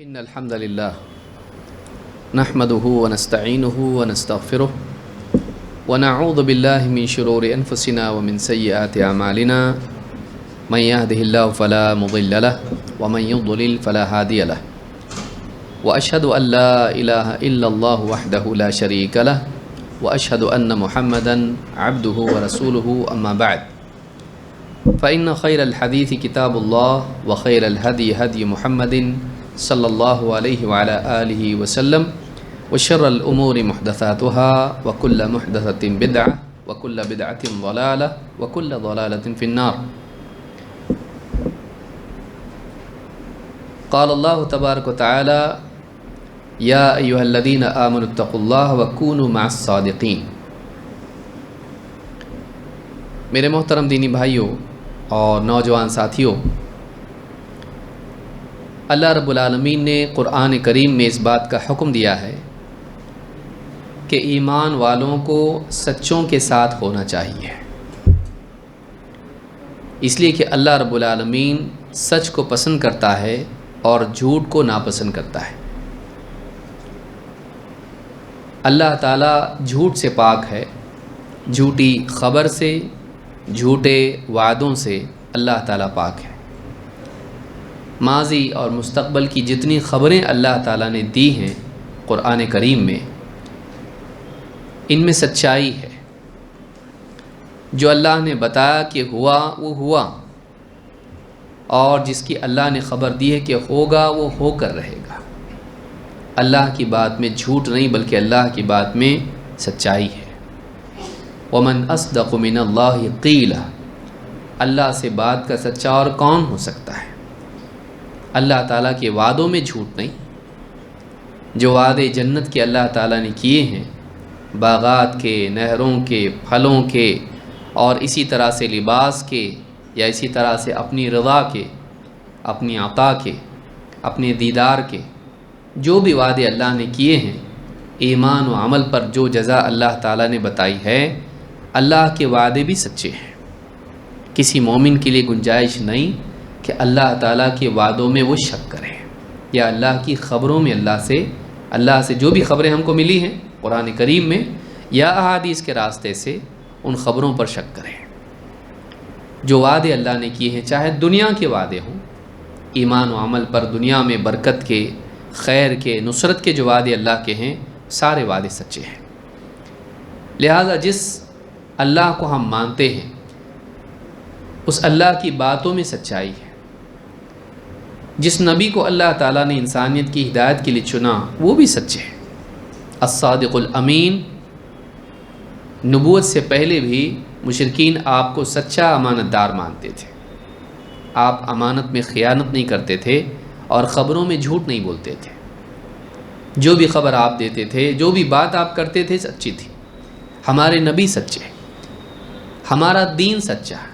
إن الحمد لله نحمده ونستعينه ونستغفره ونعوذ بالله من شرور أنفسنا ومن سيئات أعمالنا من يهده الله فلا مضل له ومن يضلل فلا هادي له وأشهد أن لا إله إلا الله وحده لا شريك له وأشهد أن محمدا عبده ورسوله أما بعد فإن خير الحديث كتاب الله وخير الهدي هدي محمد صلى الله عليه وعلى آله وسلم وشر الأمور محدثاتها وكل محدثة بدعة وكل بدعة ضلالة وكل ضلالة في النار. قال الله تبارك وتعالى يا أيها الذين آمنوا اتقوا الله وكونوا مع الصادقين. میرے محترم دینی بھائیوں اور نوجوان ساتھیوں، اللہ رب العالمین نے قرآن کریم میں اس بات کا حکم دیا ہے کہ ایمان والوں کو سچوں کے ساتھ ہونا چاہیے، اس لیے کہ اللہ رب العالمین سچ کو پسند کرتا ہے اور جھوٹ کو ناپسند کرتا ہے۔ اللہ تعالیٰ جھوٹ سے پاک ہے، جھوٹی خبر سے، جھوٹے وعدوں سے اللہ تعالیٰ پاک ہے۔ ماضی اور مستقبل کی جتنی خبریں اللہ تعالیٰ نے دی ہیں قرآن کریم میں، ان میں سچائی ہے۔ جو اللہ نے بتایا کہ ہوا وہ ہوا، اور جس کی اللہ نے خبر دی ہے کہ ہوگا وہ ہو کر رہے گا۔ اللہ کی بات میں جھوٹ نہیں بلکہ اللہ کی بات میں سچائی ہے۔ وَمَنْ أَصْدَقُ مِنَ اللَّهِ قِيلًا، اللہ سے بات کا سچا اور کون ہو سکتا ہے؟ اللہ تعالیٰ کے وعدوں میں جھوٹ نہیں۔ جو وعدے جنت کے اللہ تعالیٰ نے کیے ہیں، باغات کے، نہروں کے، پھلوں کے، اور اسی طرح سے لباس کے، یا اسی طرح سے اپنی رضا کے، اپنی عطا کے، اپنے دیدار کے، جو بھی وعدے اللہ نے کیے ہیں، ایمان و عمل پر جو جزا اللہ تعالیٰ نے بتائی ہے، اللہ کے وعدے بھی سچے ہیں۔ کسی مومن کے لیے گنجائش نہیں کہ اللہ تعالیٰ کے وعدوں میں وہ شک کرے، یا اللہ کی خبروں میں اللہ سے جو بھی خبریں ہم کو ملی ہیں قرآن کریم میں یا احادیث کے راستے سے، ان خبروں پر شک کریں۔ جو وعدے اللہ نے کیے ہیں، چاہے دنیا کے وعدے ہوں، ایمان و عمل پر، دنیا میں برکت کے، خیر کے، نصرت کے جو وعدے اللہ کے ہیں، سارے وعدے سچے ہیں۔ لہذا جس اللہ کو ہم مانتے ہیں، اس اللہ کی باتوں میں سچائی ہے۔ جس نبی کو اللہ تعالیٰ نے انسانیت کی ہدایت کے لیے چنا، وہ بھی سچے ہیں۔ الصادق الامین، نبوت سے پہلے بھی مشرکین آپ کو سچا امانت دار مانتے تھے۔ آپ امانت میں خیانت نہیں کرتے تھے اور خبروں میں جھوٹ نہیں بولتے تھے۔ جو بھی خبر آپ دیتے تھے، جو بھی بات آپ کرتے تھے، سچی تھی۔ ہمارے نبی سچے، ہمارا دین سچا ہے۔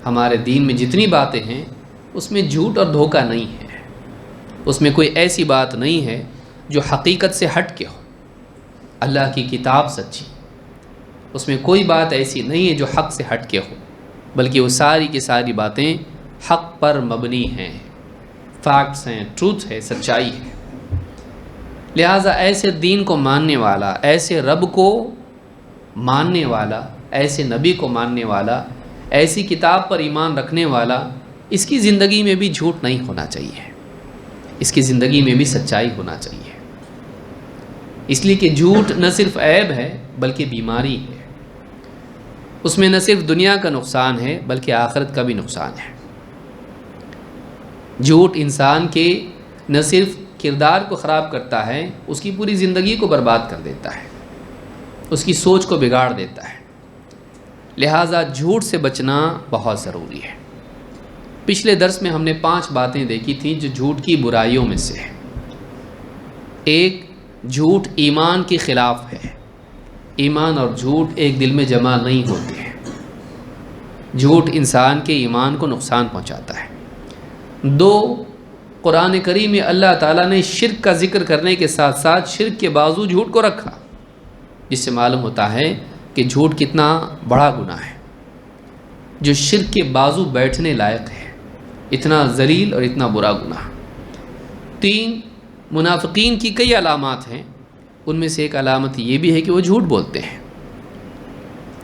ہمارے دین میں جتنی باتیں ہیں، اس میں جھوٹ اور دھوکہ نہیں ہے۔ اس میں کوئی ایسی بات نہیں ہے جو حقیقت سے ہٹ کے ہو۔ اللہ کی کتاب سچی، اس میں کوئی بات ایسی نہیں ہے جو حق سے ہٹ کے ہو، بلکہ وہ ساری کی ساری باتیں حق پر مبنی ہیں، فیکٹس ہیں، ٹروتھ ہے، سچائی ہے۔ لہٰذا ایسے دین کو ماننے والا، ایسے رب کو ماننے والا، ایسے نبی کو ماننے والا، ایسی کتاب پر ایمان رکھنے والا، اس کی زندگی میں بھی جھوٹ نہیں ہونا چاہیے، اس کی زندگی میں بھی سچائی ہونا چاہیے۔ اس لیے کہ جھوٹ نہ صرف عیب ہے بلکہ بیماری ہے۔ اس میں نہ صرف دنیا کا نقصان ہے بلکہ آخرت کا بھی نقصان ہے۔ جھوٹ انسان کے نہ صرف کردار کو خراب کرتا ہے، اس کی پوری زندگی کو برباد کر دیتا ہے، اس کی سوچ کو بگاڑ دیتا ہے۔ لہٰذا جھوٹ سے بچنا بہت ضروری ہے۔ پچھلے درس میں ہم نے 5 باتیں دیکھی تھیں جو جھوٹ کی برائیوں میں سے ہے۔ ایک، جھوٹ ایمان کے خلاف ہے۔ ایمان اور جھوٹ ایک دل میں جمع نہیں ہوتے ہیں۔ جھوٹ انسان کے ایمان کو نقصان پہنچاتا ہے۔ 2، قرآن کریم میں اللہ تعالیٰ نے شرک کا ذکر کرنے کے ساتھ ساتھ شرک کے بازو جھوٹ کو رکھا، جس سے معلوم ہوتا ہے کہ جھوٹ کتنا بڑا گناہ ہے، جو شرک کے بازو بیٹھنے لائق ہے، اتنا ذلیل اور اتنا برا گناہ۔ 3 منافقین کی کئی علامات ہیں، ان میں سے ایک علامت یہ بھی ہے کہ وہ جھوٹ بولتے ہیں۔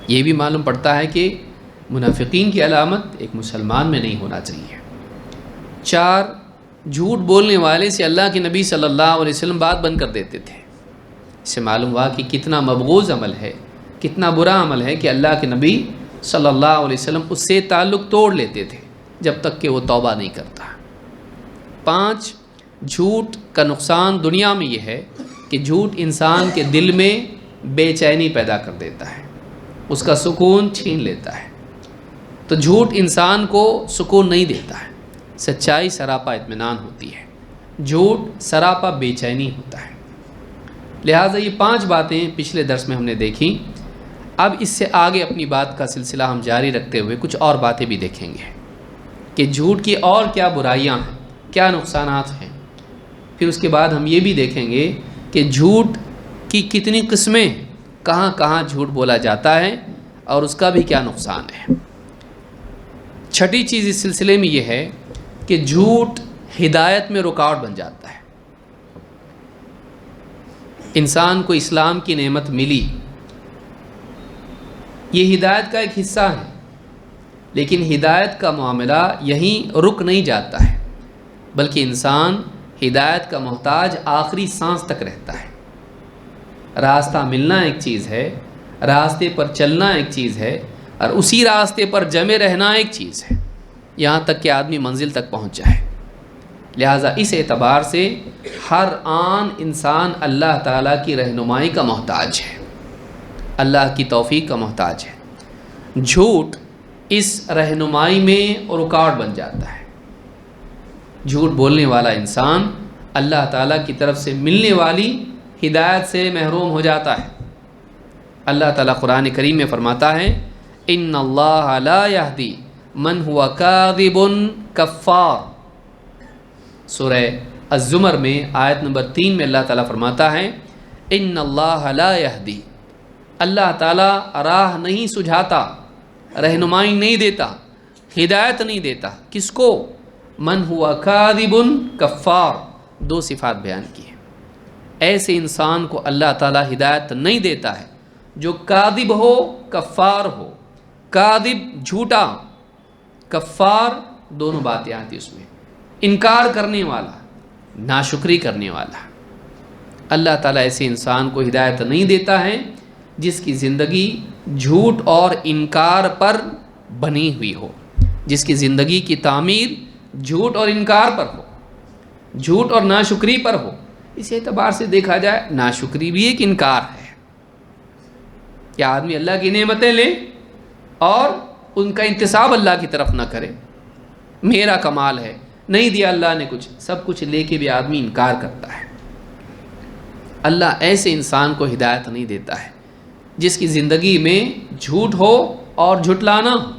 یہ بھی معلوم پڑتا ہے کہ منافقین کی علامت ایک مسلمان میں نہیں ہونا چاہیے۔ 4 جھوٹ بولنے والے سے اللہ کے نبی صلی اللہ علیہ وسلم بات بند کر دیتے تھے۔ اس سے معلوم ہوا کہ کتنا مبغوض عمل ہے، کتنا برا عمل ہے کہ اللہ کے نبی صلی اللہ علیہ وسلم اس سے تعلق توڑ لیتے تھے جب تک کہ وہ توبہ نہیں کرتا۔ 5 جھوٹ کا نقصان دنیا میں یہ ہے کہ جھوٹ انسان کے دل میں بے چینی پیدا کر دیتا ہے، اس کا سکون چھین لیتا ہے۔ تو جھوٹ انسان کو سکون نہیں دیتا ہے، سچائی سراپا اطمینان ہوتی ہے، جھوٹ سراپا بے چینی ہوتا ہے۔ لہٰذا یہ 5 باتیں پچھلے درس میں ہم نے دیکھیں۔ اب اس سے آگے اپنی بات کا سلسلہ ہم جاری رکھتے ہوئے کچھ اور باتیں بھی دیکھیں گے کہ جھوٹ کی اور کیا برائیاں ہیں، کیا نقصانات ہیں۔ پھر اس کے بعد ہم یہ بھی دیکھیں گے کہ جھوٹ کی کتنی قسمیں، کہاں کہاں جھوٹ بولا جاتا ہے اور اس کا بھی کیا نقصان ہے۔ 6ٹھی چیز اس سلسلے میں یہ ہے کہ جھوٹ ہدایت میں رکاوٹ بن جاتا ہے۔ انسان کو اسلام کی نعمت ملی، یہ ہدایت کا ایک حصہ ہے، لیکن ہدایت کا معاملہ یہیں رک نہیں جاتا ہے، بلکہ انسان ہدایت کا محتاج آخری سانس تک رہتا ہے۔ راستہ ملنا ایک چیز ہے، راستے پر چلنا ایک چیز ہے، اور اسی راستے پر جمے رہنا ایک چیز ہے، یہاں تک کہ آدمی منزل تک پہنچ جائے۔ لہٰذا اس اعتبار سے ہر آن انسان اللہ تعالیٰ کی رہنمائی کا محتاج ہے، اللہ کی توفیق کا محتاج ہے۔ جھوٹ اس رہنمائی میں رکاوٹ بن جاتا ہے۔ جھوٹ بولنے والا انسان اللہ تعالیٰ کی طرف سے ملنے والی ہدایت سے محروم ہو جاتا ہے۔ اللہ تعالیٰ قرآن کریم میں فرماتا ہے ان اللہ لا یہدی من ہوا کاذب کفار۔ سورہ الزمر میں آیت نمبر 3 میں اللہ تعالیٰ فرماتا ہے ان اللہ لا یہدی، اللہ تعالیٰ راہ نہیں سجھاتا، رہنمائی نہیں دیتا، ہدایت نہیں دیتا۔ کس کو؟ من ہوا کاذب کفار، 2 صفات بیان کی ہیں۔ ایسے انسان کو اللہ تعالیٰ ہدایت نہیں دیتا ہے جو کاذب ہو، کفار ہو۔ کاذب جھوٹا، کفار دونوں باتیں آتی اس میں، انکار کرنے والا، ناشکری کرنے والا۔ اللہ تعالیٰ ایسے انسان کو ہدایت نہیں دیتا ہے جس کی زندگی جھوٹ اور انکار پر بنی ہوئی ہو، جس کی زندگی کی تعمیر جھوٹ اور انکار پر ہو، جھوٹ اور ناشکری پر ہو۔ اس اعتبار سے دیکھا جائے ناشکری بھی ایک انکار ہے کہ آدمی اللہ کی نعمتیں لے اور ان کا انتساب اللہ کی طرف نہ کرے، میرا کمال ہے، نہیں دیا اللہ نے کچھ، سب کچھ لے کے بھی آدمی انکار کرتا ہے۔ اللہ ایسے انسان کو ہدایت نہیں دیتا ہے جس کی زندگی میں جھوٹ ہو اور جھٹلانا ہو۔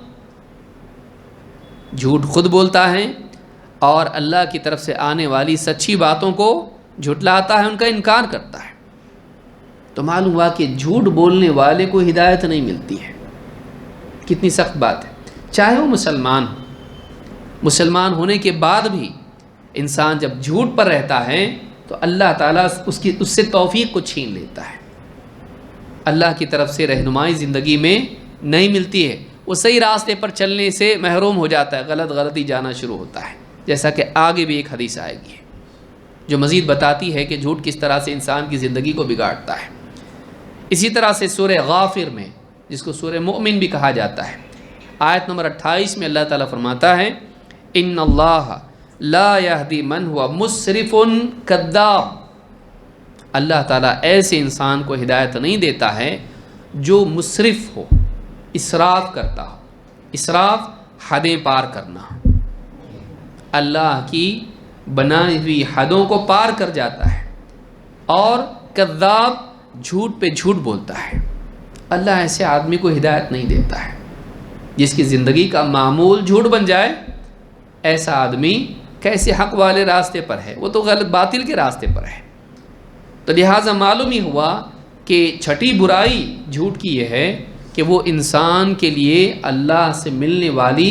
جھوٹ خود بولتا ہے اور اللہ کی طرف سے آنے والی سچی باتوں کو جھٹلاتا ہے، ان کا انکار کرتا ہے۔ تو معلوم ہوا کہ جھوٹ بولنے والے کو ہدایت نہیں ملتی ہے۔ کتنی سخت بات ہے، چاہے وہ مسلمان ہو۔ مسلمان ہونے کے بعد بھی انسان جب جھوٹ پر رہتا ہے تو اللہ تعالیٰ اس سے توفیق کو چھین لیتا ہے، اللہ کی طرف سے رہنمائی زندگی میں نہیں ملتی ہے، وہ صحیح راستے پر چلنے سے محروم ہو جاتا ہے، غلطی جانا شروع ہوتا ہے، جیسا کہ آگے بھی ایک حدیث آئے گی جو مزید بتاتی ہے کہ جھوٹ کس طرح سے انسان کی زندگی کو بگاڑتا ہے۔ اسی طرح سے سورہ غافر میں، جس کو سورہ مؤمن بھی کہا جاتا ہے، آیت نمبر 28 میں اللہ تعالیٰ فرماتا ہے ان اللہ لا یہدی من ہوا مسرف کذاب۔ اللہ تعالیٰ ایسے انسان کو ہدایت نہیں دیتا ہے جو مسرف ہو، اسراف کرتا ہو۔ اسراف حدیں پار کرنا، اللہ کی بنائی ہوئی حدوں کو پار کر جاتا ہے، اور کذاب جھوٹ پہ جھوٹ بولتا ہے۔ اللہ ایسے آدمی کو ہدایت نہیں دیتا ہے۔ جس کی زندگی کا معمول جھوٹ بن جائے، ایسا آدمی کیسے حق والے راستے پر ہے، وہ تو غلط باطل کے راستے پر ہے۔ تو لہٰذا معلوم ہی ہوا کہ 6ٹھی برائی جھوٹ کی یہ ہے کہ وہ انسان کے لیے اللہ سے ملنے والی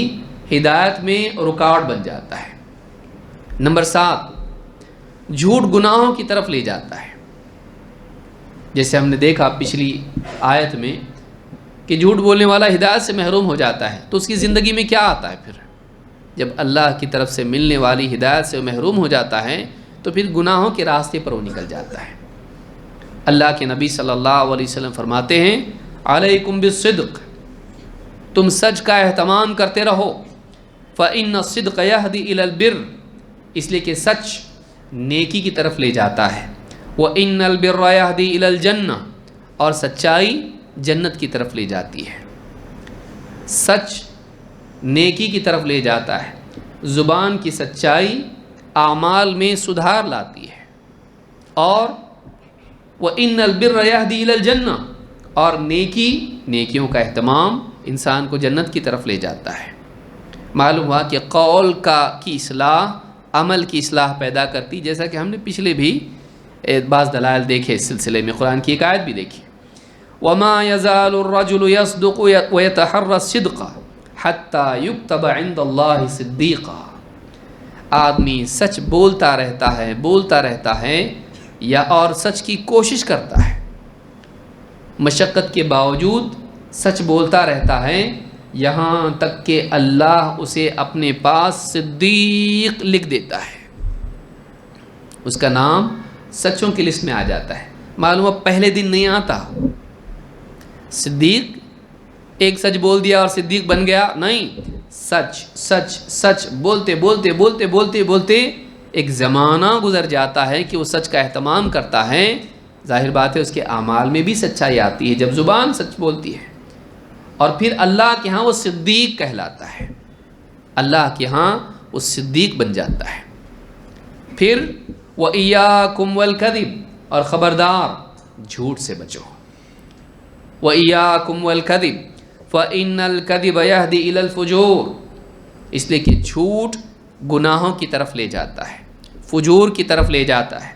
ہدایت میں رکاوٹ بن جاتا ہے۔ نمبر 7، جھوٹ گناہوں کی طرف لے جاتا ہے. جیسے ہم نے دیکھا پچھلی آیت میں کہ جھوٹ بولنے والا ہدایت سے محروم ہو جاتا ہے تو اس کی زندگی میں کیا آتا ہے؟ پھر جب اللہ کی طرف سے ملنے والی ہدایت سے محروم ہو جاتا ہے تو پھر گناہوں کے راستے پر وہ نکل جاتا ہے. اللہ کے نبی صلی اللہ علیہ وسلم فرماتے ہیں علیکم بالصدق، تم سچ کا اہتمام کرتے رہو. فإن الصدق یہدی الی البر، اس لیے کہ سچ نیکی کی طرف لے جاتا ہے. وإن البر یہدی الی الجنہ، اور سچائی جنت کی طرف لے جاتی ہے. سچ نیکی کی طرف لے جاتا ہے. زبان کی سچائی اعمال میں سدھار لاتی ہے. اور وإن البر یہدی الی الجنہ، اور نیکیوں کا اہتمام انسان کو جنت کی طرف لے جاتا ہے. معلوم ہوا کہ قول کی اصلاح عمل کی اصلاح پیدا کرتی، جیسا کہ ہم نے پچھلے بھی بعض دلائل دیکھے اس سلسلے میں. قرآن کی ایک آیت بھی دیکھی، وَمَا يَزَالُ الرَّجُلُ يَصْدُقُ وَيَتَحَرَّ الصِّدْقَ حَتَّى يُكْتَبَ عِندَ اللَّهِ صِدِّيقًا، آدمی سچ بولتا رہتا ہے یا اور سچ کی کوشش کرتا ہے، مشقت کے باوجود سچ بولتا رہتا ہے یہاں تک کہ اللہ اسے اپنے پاس صدیق لکھ دیتا ہے. اس کا نام سچوں کی لسٹ میں آ جاتا ہے. معلوم اب پہلے دن نہیں آتا صدیق، ایک سچ بول دیا اور صدیق بن گیا، نہیں. سچ بولتے ایک زمانہ گزر جاتا ہے کہ وہ سچ کا اہتمام کرتا ہے. ظاہر بات ہے اس کے اعمال میں بھی سچائی آتی ہے جب زبان سچ بولتی ہے. اور پھر اللہ کے ہاں وہ صدیق کہلاتا ہے، اللہ کے ہاں وہ صدیق بن جاتا ہے. پھر وَإِيَّاكُمْ وَالْكَذِبَ، اور خبردار جھوٹ سے بچو. وَإِيَّاكُمْ وَالْكَذِبَ فَإِنَّ الْكَذِبَ يَهْدِي إِلَى الْفُجُورِ، اس لیے کہ جھوٹ گناہوں کی طرف لے جاتا ہے، فجور کی طرف لے جاتا ہے.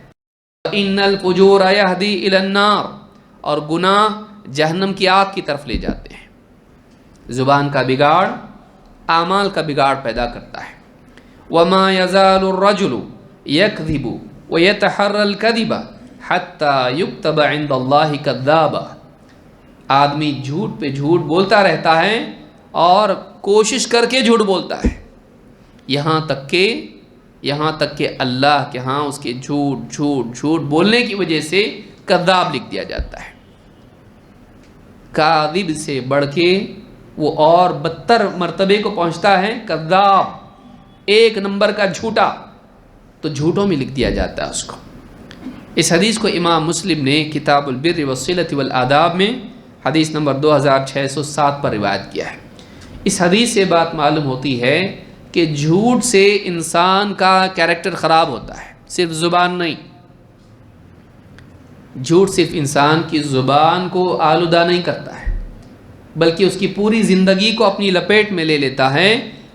وَإِنَّ الْفُجُورَ يَهْدِي إِلَى النَّارِ، اور گناہ جہنم کی آگ کی طرف لے جاتے ہیں. زبان کا بگاڑ اعمال کا بگاڑ پیدا کرتا ہے. وَمَا يَزَالُ الرَّجُلُ يَكْذِبُ وَيَتَحَرَّ الْكَذِبَ حَتَّى يُكْتَبَ عِندَ اللَّهِ كَذَّابًا، آدمی جھوٹ پہ جھوٹ بولتا رہتا ہے اور کوشش کر کے جھوٹ بولتا ہے یہاں تک کہ اللہ کے ہاں اس کے جھوٹ بولنے کی وجہ سے کذاب لکھ دیا جاتا ہے. کاذب سے بڑھ کے وہ اور بدتر مرتبے کو پہنچتا ہے کذاب، ایک نمبر کا جھوٹا، تو جھوٹوں میں لکھ دیا جاتا ہے اس کو. اس حدیث کو امام مسلم نے کتاب البر والصلة والآداب میں حدیث نمبر 2607 پر روایت کیا ہے. اس حدیث سے بات معلوم ہوتی ہے کہ جھوٹ سے انسان کا کیریکٹر خراب ہوتا ہے، صرف زبان نہیں. جھوٹ صرف انسان کی زبان کو آلودہ نہیں کرتا ہے بلکہ اس کی پوری زندگی کو اپنی لپیٹ میں لے لیتا ہے،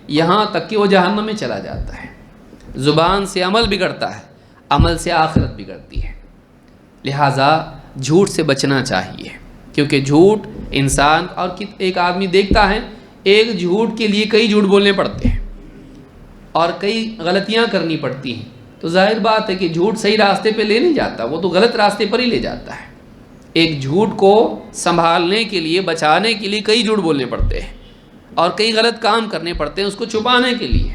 یہاں تک کہ وہ جہنم میں چلا جاتا ہے. زبان سے عمل بگڑتا ہے، عمل سے آخرت بگڑتی ہے. لہٰذا جھوٹ سے بچنا چاہیے، کیونکہ جھوٹ انسان اور ایک آدمی دیکھتا ہے ایک جھوٹ کے لیے کئی جھوٹ بولنے پڑتے ہیں اور کئی غلطیاں کرنی پڑتی ہیں، تو ظاہر بات ہے کہ جھوٹ صحیح راستے پہ لے نہیں جاتا، وہ تو غلط راستے پر ہی لے جاتا ہے. ایک جھوٹ کو سنبھالنے کے لیے، بچانے کے لیے کئی جھوٹ بولنے پڑتے ہیں اور کئی غلط کام کرنے پڑتے ہیں اس کو چھپانے کے لیے.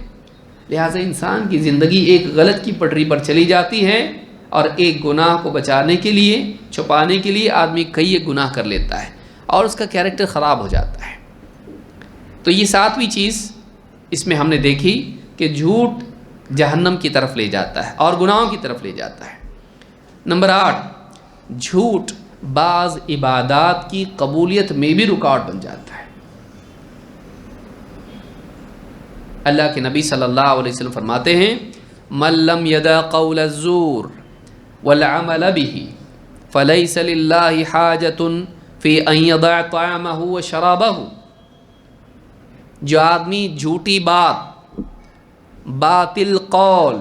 لہٰذا انسان کی زندگی ایک غلط کی پٹری پر چلی جاتی ہے اور ایک گناہ کو بچانے کے لیے، چھپانے کے لیے آدمی کئی ایک گناہ کر لیتا ہے اور اس کا کیریکٹر خراب ہو جاتا ہے. تو یہ 7ویں چیز اس میں ہم نے دیکھی کہ جھوٹ جہنم کی طرف لے جاتا ہے اور گناہوں کی طرف لے جاتا ہے. نمبر 8، جھوٹ بعض عبادات کی قبولیت میں بھی رکاوٹ بن جاتا ہے. اللہ کے نبی صلی اللہ علیہ وسلم فرماتے ہیں من لم يدع قول الزور والعمل به فليس لله حاجة في ان يضع طعامه وشرابه، جو آدمی جھوٹی بات، باطل قول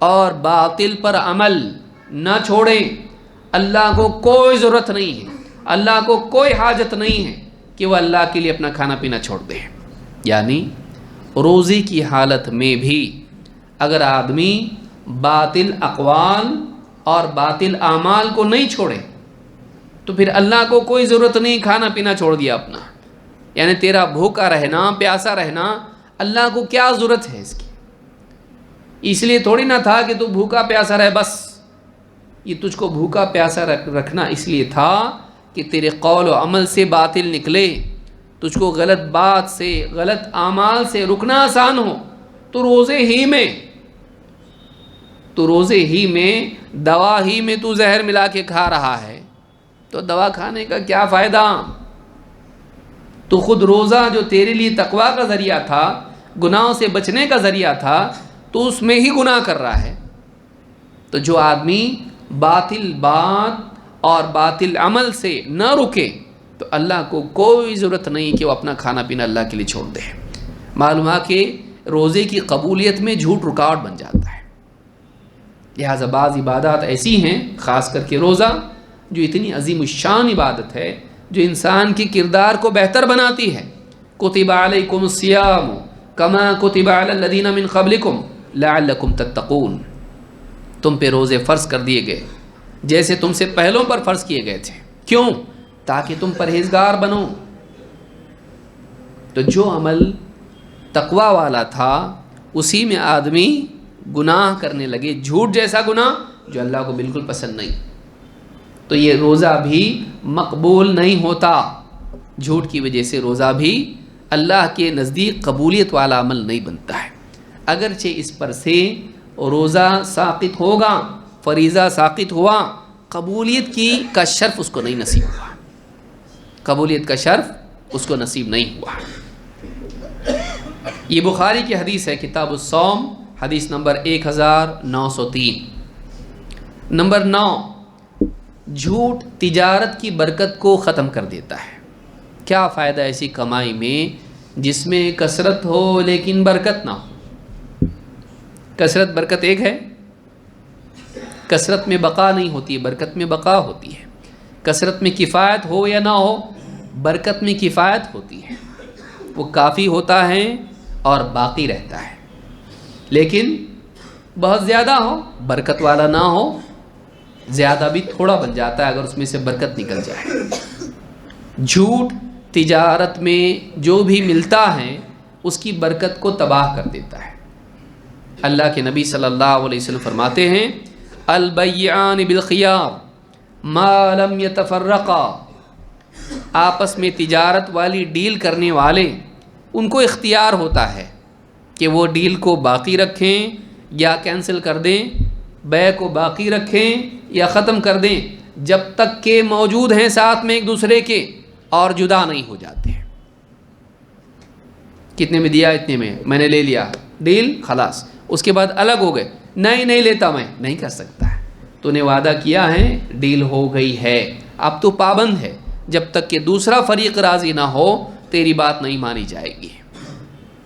اور باطل پر عمل نہ چھوڑے، اللہ کو کوئی ضرورت نہیں ہے، اللہ کو کوئی حاجت نہیں ہے کہ وہ اللہ کے لیے اپنا کھانا پینا چھوڑ دے. یعنی روزی کی حالت میں بھی اگر آدمی باطل اقوال اور باطل اعمال کو نہیں چھوڑے تو پھر اللہ کو کوئی ضرورت نہیں کھانا پینا چھوڑ دیا اپنا. یعنی تیرا بھوکا رہنا پیاسا رہنا اللہ کو کیا ضرورت ہے اس کی؟ اس لیے تھوڑی نہ تھا کہ تو بھوکا پیاسا رہے بس. یہ تجھ کو بھوکا پیاسا رکھنا اس لیے تھا کہ تیرے قول و عمل سے باطل نکلے, تجھ کو غلط بات سے غلط اعمال سے رکنا آسان ہو. تو روزے ہی میں دوا ہی میں تو زہر ملا کے کھا رہا ہے تو دوا کھانے کا کیا فائدہ؟ تو خود روزہ جو تیرے لیے تقویٰ کا ذریعہ تھا, گناہوں سے بچنے کا ذریعہ تھا, تو اس میں ہی گناہ کر رہا ہے. تو جو آدمی باطل بات اور باطل عمل سے نہ رکے تو اللہ کو کوئی ضرورت نہیں کہ وہ اپنا کھانا پینا اللہ کے لیے چھوڑ دے. معلوم ہے کہ روزے کی قبولیت میں جھوٹ رکاوٹ بن جاتا ہے. لہٰذا بعض عبادات ایسی ہیں, خاص کر کے روزہ جو اتنی عظیم الشان عبادت ہے, جو انسان کی کردار کو بہتر بناتی ہے. کتب علیکم الصیام کما کتب علی الذین من قبلکم لعلکم تتقون. تم پہ روزے فرض کر دیے گئے جیسے تم سے پہلوں پر فرض کیے گئے تھے. کیوں؟ تاکہ تم پرہیزگار بنو. تو جو عمل تقوی والا تھا اسی میں آدمی گناہ کرنے لگے, جھوٹ جیسا گناہ جو اللہ کو بالکل پسند نہیں, تو یہ روزہ بھی مقبول نہیں ہوتا. جھوٹ کی وجہ سے روزہ بھی اللہ کے نزدیک قبولیت والا عمل نہیں بنتا ہے. اگرچہ اس پر سے روزہ ساقط ہوگا, فریضہ ساقط ہوا, قبولیت کا شرف اس کو نہیں نصیب ہوا. قبولیت کا شرف اس کو نصیب نہیں ہوا. یہ بخاری کی حدیث ہے, کتاب الصوم, حدیث نمبر 1903. نمبر 9, جھوٹ تجارت کی برکت کو ختم کر دیتا ہے. کیا فائدہ ایسی کمائی میں جس میں کثرت ہو لیکن برکت نہ ہو؟ کثرت برکت ایک ہے, کثرت میں بقا نہیں ہوتی ہے, برکت میں بقا ہوتی ہے. کثرت میں کفایت ہو یا نہ ہو, برکت میں کفایت ہوتی ہے, وہ کافی ہوتا ہے اور باقی رہتا ہے. لیکن بہت زیادہ ہو, برکت والا نہ ہو, زیادہ بھی تھوڑا بن جاتا ہے اگر اس میں سے برکت نکل جائے. جھوٹ تجارت میں جو بھی ملتا ہے اس کی برکت کو تباہ کر دیتا ہے. اللہ کے نبی صلی اللہ علیہ وسلم فرماتے ہیں, البیعان بالخیار ما لم یتفرقا. آپس میں تجارت والی ڈیل کرنے والے, ان کو اختیار ہوتا ہے کہ وہ ڈیل کو باقی رکھیں یا کینسل کر دیں, بیع کو باقی رکھیں یا ختم کر دیں, جب تک کہ موجود ہیں ساتھ میں ایک دوسرے کے اور جدا نہیں ہو جاتے ہیں. کتنے میں دیا, اتنے میں نے لے لیا, ڈیل خلاص. اس کے بعد الگ ہو گئے, نہیں لیتا, میں نہیں کر سکتا. تو نے وعدہ کیا ہے, ڈیل ہو گئی ہے, اب تو پابند ہے, جب تک کہ دوسرا فریق راضی نہ ہو تیری بات نہیں مانی جائے گی.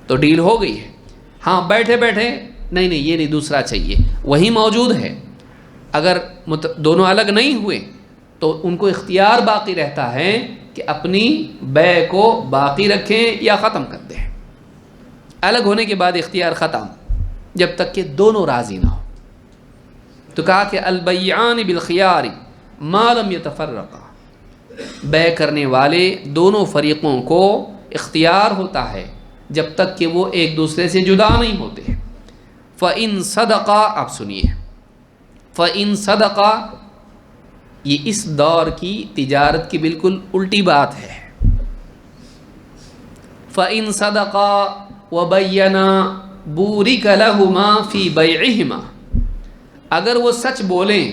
تو ڈیل ہو گئی ہے. ہاں بیٹھے نہیں یہ نہیں, دوسرا چاہیے, وہی موجود ہے. اگر دونوں الگ نہیں ہوئے تو ان کو اختیار باقی رہتا ہے کہ اپنی بیع کو باقی رکھیں یا ختم کر دیں. الگ ہونے کے بعد اختیار ختم, جب تک کہ دونوں راضی نہ ہو. تو کہا کہ البیعان بالخیار ما لم یتفرقا. بیع کرنے والے دونوں فریقوں کو اختیار ہوتا ہے جب تک کہ وہ ایک دوسرے سے جدا نہیں ہوتے. فَإِن صَدَقَا, آپ سنیے, فَإِن صَدَقَا یہ اس دور کی تجارت کی بالکل الٹی بات ہے. فَإِن صَدَقَا وَبَيَّنَا بُورِكَ لَهُمَا فِي بَيْعِهِمَا. اگر وہ سچ بولیں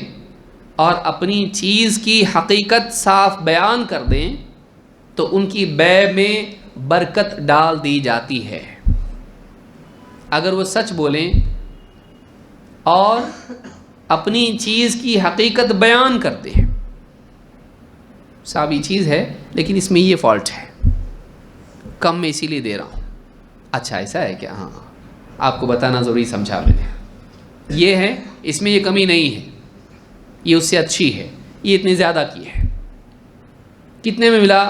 اور اپنی چیز کی حقیقت صاف بیان کر دیں تو ان کی بیع میں برکت ڈال دی جاتی ہے. اگر وہ سچ بولیں اور اپنی چیز کی حقیقت بیان کرتے ہیں, صاحب یہ چیز ہے لیکن اس میں یہ فالٹ ہے, کم میں اسی لیے دے رہا ہوں. اچھا ایسا ہے کیا؟ ہاں آپ کو بتانا ضروری سمجھا میں نے. یہ ہے, اس میں یہ کمی نہیں ہے, یہ اس سے اچھی ہے, یہ اتنی زیادہ کی ہے. کتنے میں ملا؟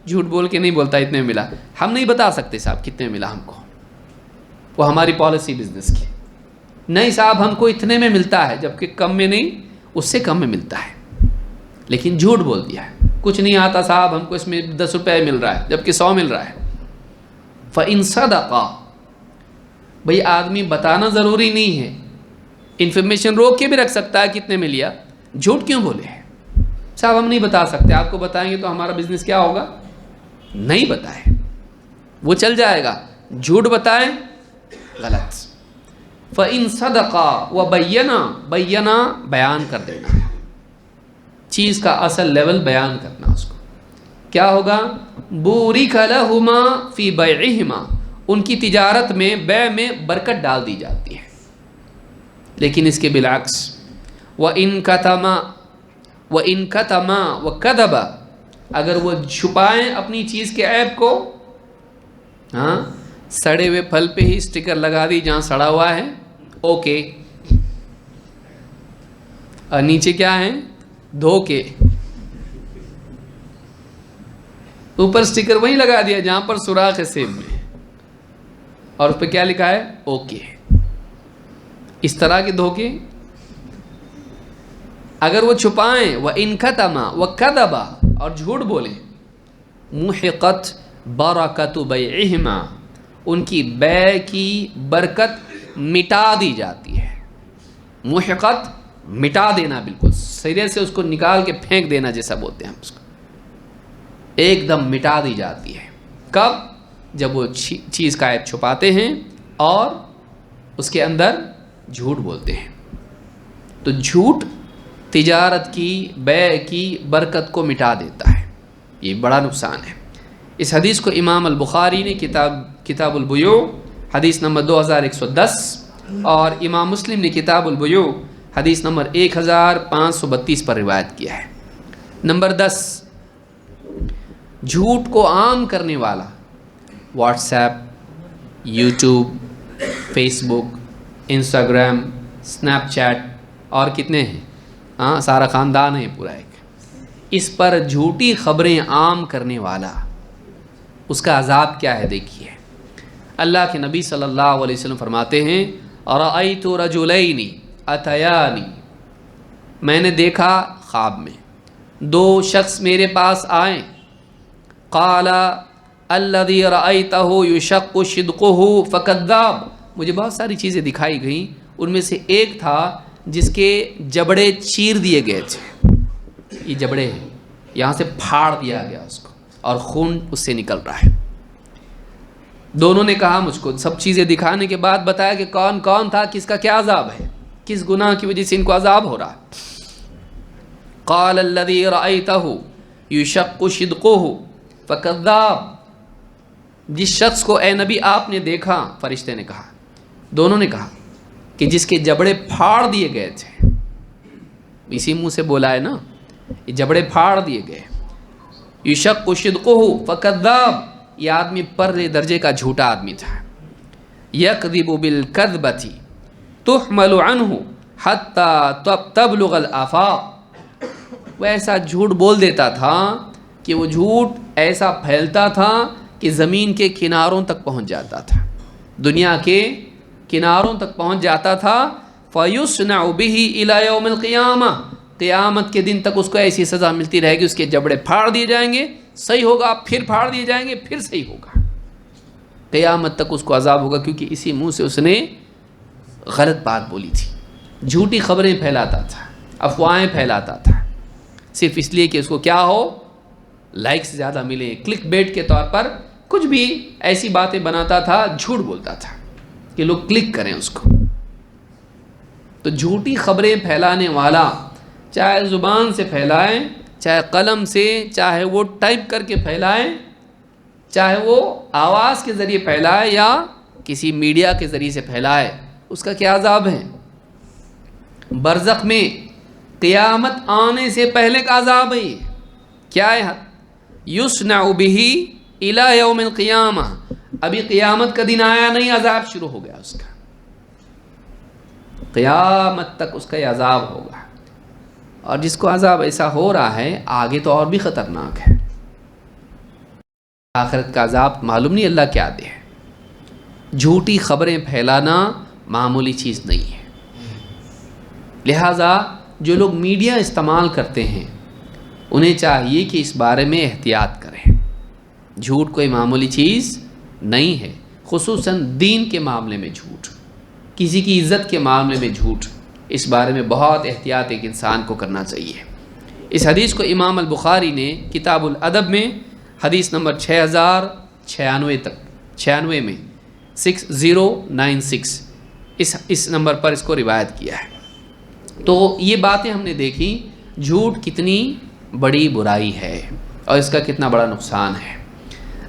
جھوٹ بول کے نہیں بولتا اتنے میں ملا. ہم نہیں بتا سکتے صاحب کتنے میں ملا ہم کو, وہ ہماری پالیسی بزنس کی. نہیں صاحب ہم کو اتنے میں ملتا ہے، جبکہ کم میں نہیں، اس سے کم میں ملتا ہے، لیکن جھوٹ بول دیا ہے، کچھ نہیں آتا صاحب ہم کو اس میں 10 روپے مل رہا ہے جبکہ 100 مل رہا ہے۔ فَإِن صَدَقَا، بھئی آدمی بتانا ضروری نہیں ہے، انفارمیشن روک کے بھی رکھ سکتا ہے کتنے میں لیا، جھوٹ کیوں بولے ہیں صاحب ہم نہیں بتا سکتے، آپ کو بتائیں گے تو ہمارا بزنس کیا ہوگا، نہیں بتائے وہ چل جائے گا، جھوٹ بتائیں غلط۔ فَإِن صَدَقَا وَبَيَّنَا، بینا بیان کر دینا، چیز کا اصل لیول بیان کرنا، اس کو کیا ہوگا، بُورِكَ لَهُمَا فِي بَيْعِهِمَا، ان کی تجارت میں، بیع میں برکت ڈال دی جاتی ہے۔ لیکن اس کے بالعکس وَإِن كَتَمَا وَكَذَبَ، اگر وہ چھپائیں اپنی چیز کے عیب کو، ہاں سڑے ہوئے پھل پہ ہی سٹیکر لگا دی جہاں سڑا ہوا ہے اوکے، اور نیچے کیا ہے دھوکے، اوپر سٹیکر وہیں لگا دیا جہاں پر سوراخ ہے سیب میں، اور اس پہ کیا لکھا ہے اوکے۔ اس طرح کے دھوکے اگر وہ چھپائیں، وَإِن كَتَمَا وَكَذَبَ، اور جھوٹ بولیں، مُحِقَتْ بَرَكَتُ بَيْعِهِمَا، ان کی بیع کی برکت مٹا دی جاتی ہے۔ محقت مٹا دینا، بالکل سرے سے اس کو نکال کے پھینک دینا جیسا بولتے ہیں ہم اس کو، ایک دم مٹا دی جاتی ہے۔ کب؟ جب وہ چیز کا عیب چھپاتے ہیں اور اس کے اندر جھوٹ بولتے ہیں۔ تو جھوٹ تجارت کی، بیع کی برکت کو مٹا دیتا ہے، یہ بڑا نقصان ہے۔ اس حدیث کو امام البخاری نے کتاب البیوع حدیث نمبر 2110 اور امام مسلم نے کتاب البیوع حدیث نمبر 1532 پر روایت کیا ہے۔ نمبر 10، جھوٹ کو عام کرنے والا واٹس ایپ، یوٹیوب، فیس بک، انسٹاگرام، اسنیپ چیٹ اور کتنے ہیں، ہاں سارا خاندان ہے پورا ایک، اس پر جھوٹی خبریں عام کرنے والا، اس کا عذاب کیا ہے دیکھیے۔ اللہ کے نبی صلی اللہ علیہ وسلم فرماتے ہیں، رأیت رجلین اتیانی، میں نے دیکھا خواب میں 2 شخص میرے پاس آئیں، قال الذی رأیتہ یشق صدقہ فکذاب، مجھے بہت ساری چیزیں دکھائی گئیں، ان میں سے ایک تھا جس کے جبڑے چیر دیے گئے تھے، یہ جبڑے ہیں یہاں سے پھاڑ دیا گیا اس کو اور خون اس سے نکل رہا ہے۔ دونوں نے کہا مجھ کو، سب چیزیں دکھانے کے بعد بتایا کہ کون کون تھا، کس کا کیا عذاب ہے، کس گناہ کی وجہ سے ان کو عذاب ہو رہا ہے۔ قال الذی رأیتہ یشق صدقہ فکذاب، جس شخص کو اے نبی آپ نے دیکھا، فرشتے نے کہا، دونوں نے کہا کہ جس کے جبڑے پھاڑ دیے گئے تھے، اسی منہ سے بولا ہے نا، یہ جبڑے پھاڑ دیے گئے، یشق صدقہ فکذاب، یہ آدمی پر درجے کا جھوٹا آدمی تھا۔ یکذب بالکذبۃ تحمل عنہ حتی تبلغ الآفاق، وہ ایسا جھوٹ بول دیتا تھا کہ وہ جھوٹ ایسا پھیلتا تھا کہ زمین کے کناروں تک پہنچ جاتا تھا، دنیا کے کناروں تک پہنچ جاتا تھا۔ فیصنع بہ الی یوم القیامہ، قیامت کے دن تک اس کو ایسی سزا ملتی رہے گی، اس کے جبڑے پھاڑ دیے جائیں گے، صحیح ہوگا، پھر پھاڑ دیے جائیں گے، پھر صحیح ہوگا، قیامت تک اس کو عذاب ہوگا، کیونکہ اسی منہ سے اس نے غلط بات بولی تھی، جھوٹی خبریں پھیلاتا تھا، افواہیں پھیلاتا تھا، صرف اس لیے کہ اس کو کیا ہو، لائکس زیادہ ملے، کلک بیٹ کے طور پر کچھ بھی ایسی باتیں بناتا تھا، جھوٹ بولتا تھا کہ لوگ کلک کریں اس کو۔ تو جھوٹی خبریں پھیلانے والا چاہے زبان سے پھیلائیں، چاہے قلم سے، چاہے وہ ٹائپ کر کے پھیلائیں، چاہے وہ آواز کے ذریعے پھیلائے یا کسی میڈیا کے ذریعے سے پھیلائے، اس کا کیا عذاب ہے؟ برزخ میں قیامت آنے سے پہلے کا عذاب ہے۔ کیا ہے؟ یصنع بہ الی یوم القیامہ، ابھی قیامت کا دن آیا نہیں، عذاب شروع ہو گیا اس کا، قیامت تک اس کا یہ عذاب ہوگا۔ اور جس کو عذاب ایسا ہو رہا ہے، آگے تو اور بھی خطرناک ہے، آخرت کا عذاب معلوم نہیں اللہ کیا دے ہے۔ جھوٹی خبریں پھیلانا معمولی چیز نہیں ہے۔ لہٰذا جو لوگ میڈیا استعمال کرتے ہیں انہیں چاہیے کہ اس بارے میں احتیاط کریں. جھوٹ کوئی معمولی چیز نہیں ہے، خصوصاً دین کے معاملے میں جھوٹ، کسی کی عزت کے معاملے میں جھوٹ، اس بارے میں بہت احتیاط ایک انسان کو کرنا چاہیے. اس حدیث کو امام البخاری نے کتاب الادب میں حدیث نمبر 6096 میں 6096 اس نمبر پر اس کو روایت کیا ہے. تو یہ باتیں ہم نے دیکھی، جھوٹ کتنی بڑی برائی ہے اور اس کا کتنا بڑا نقصان ہے.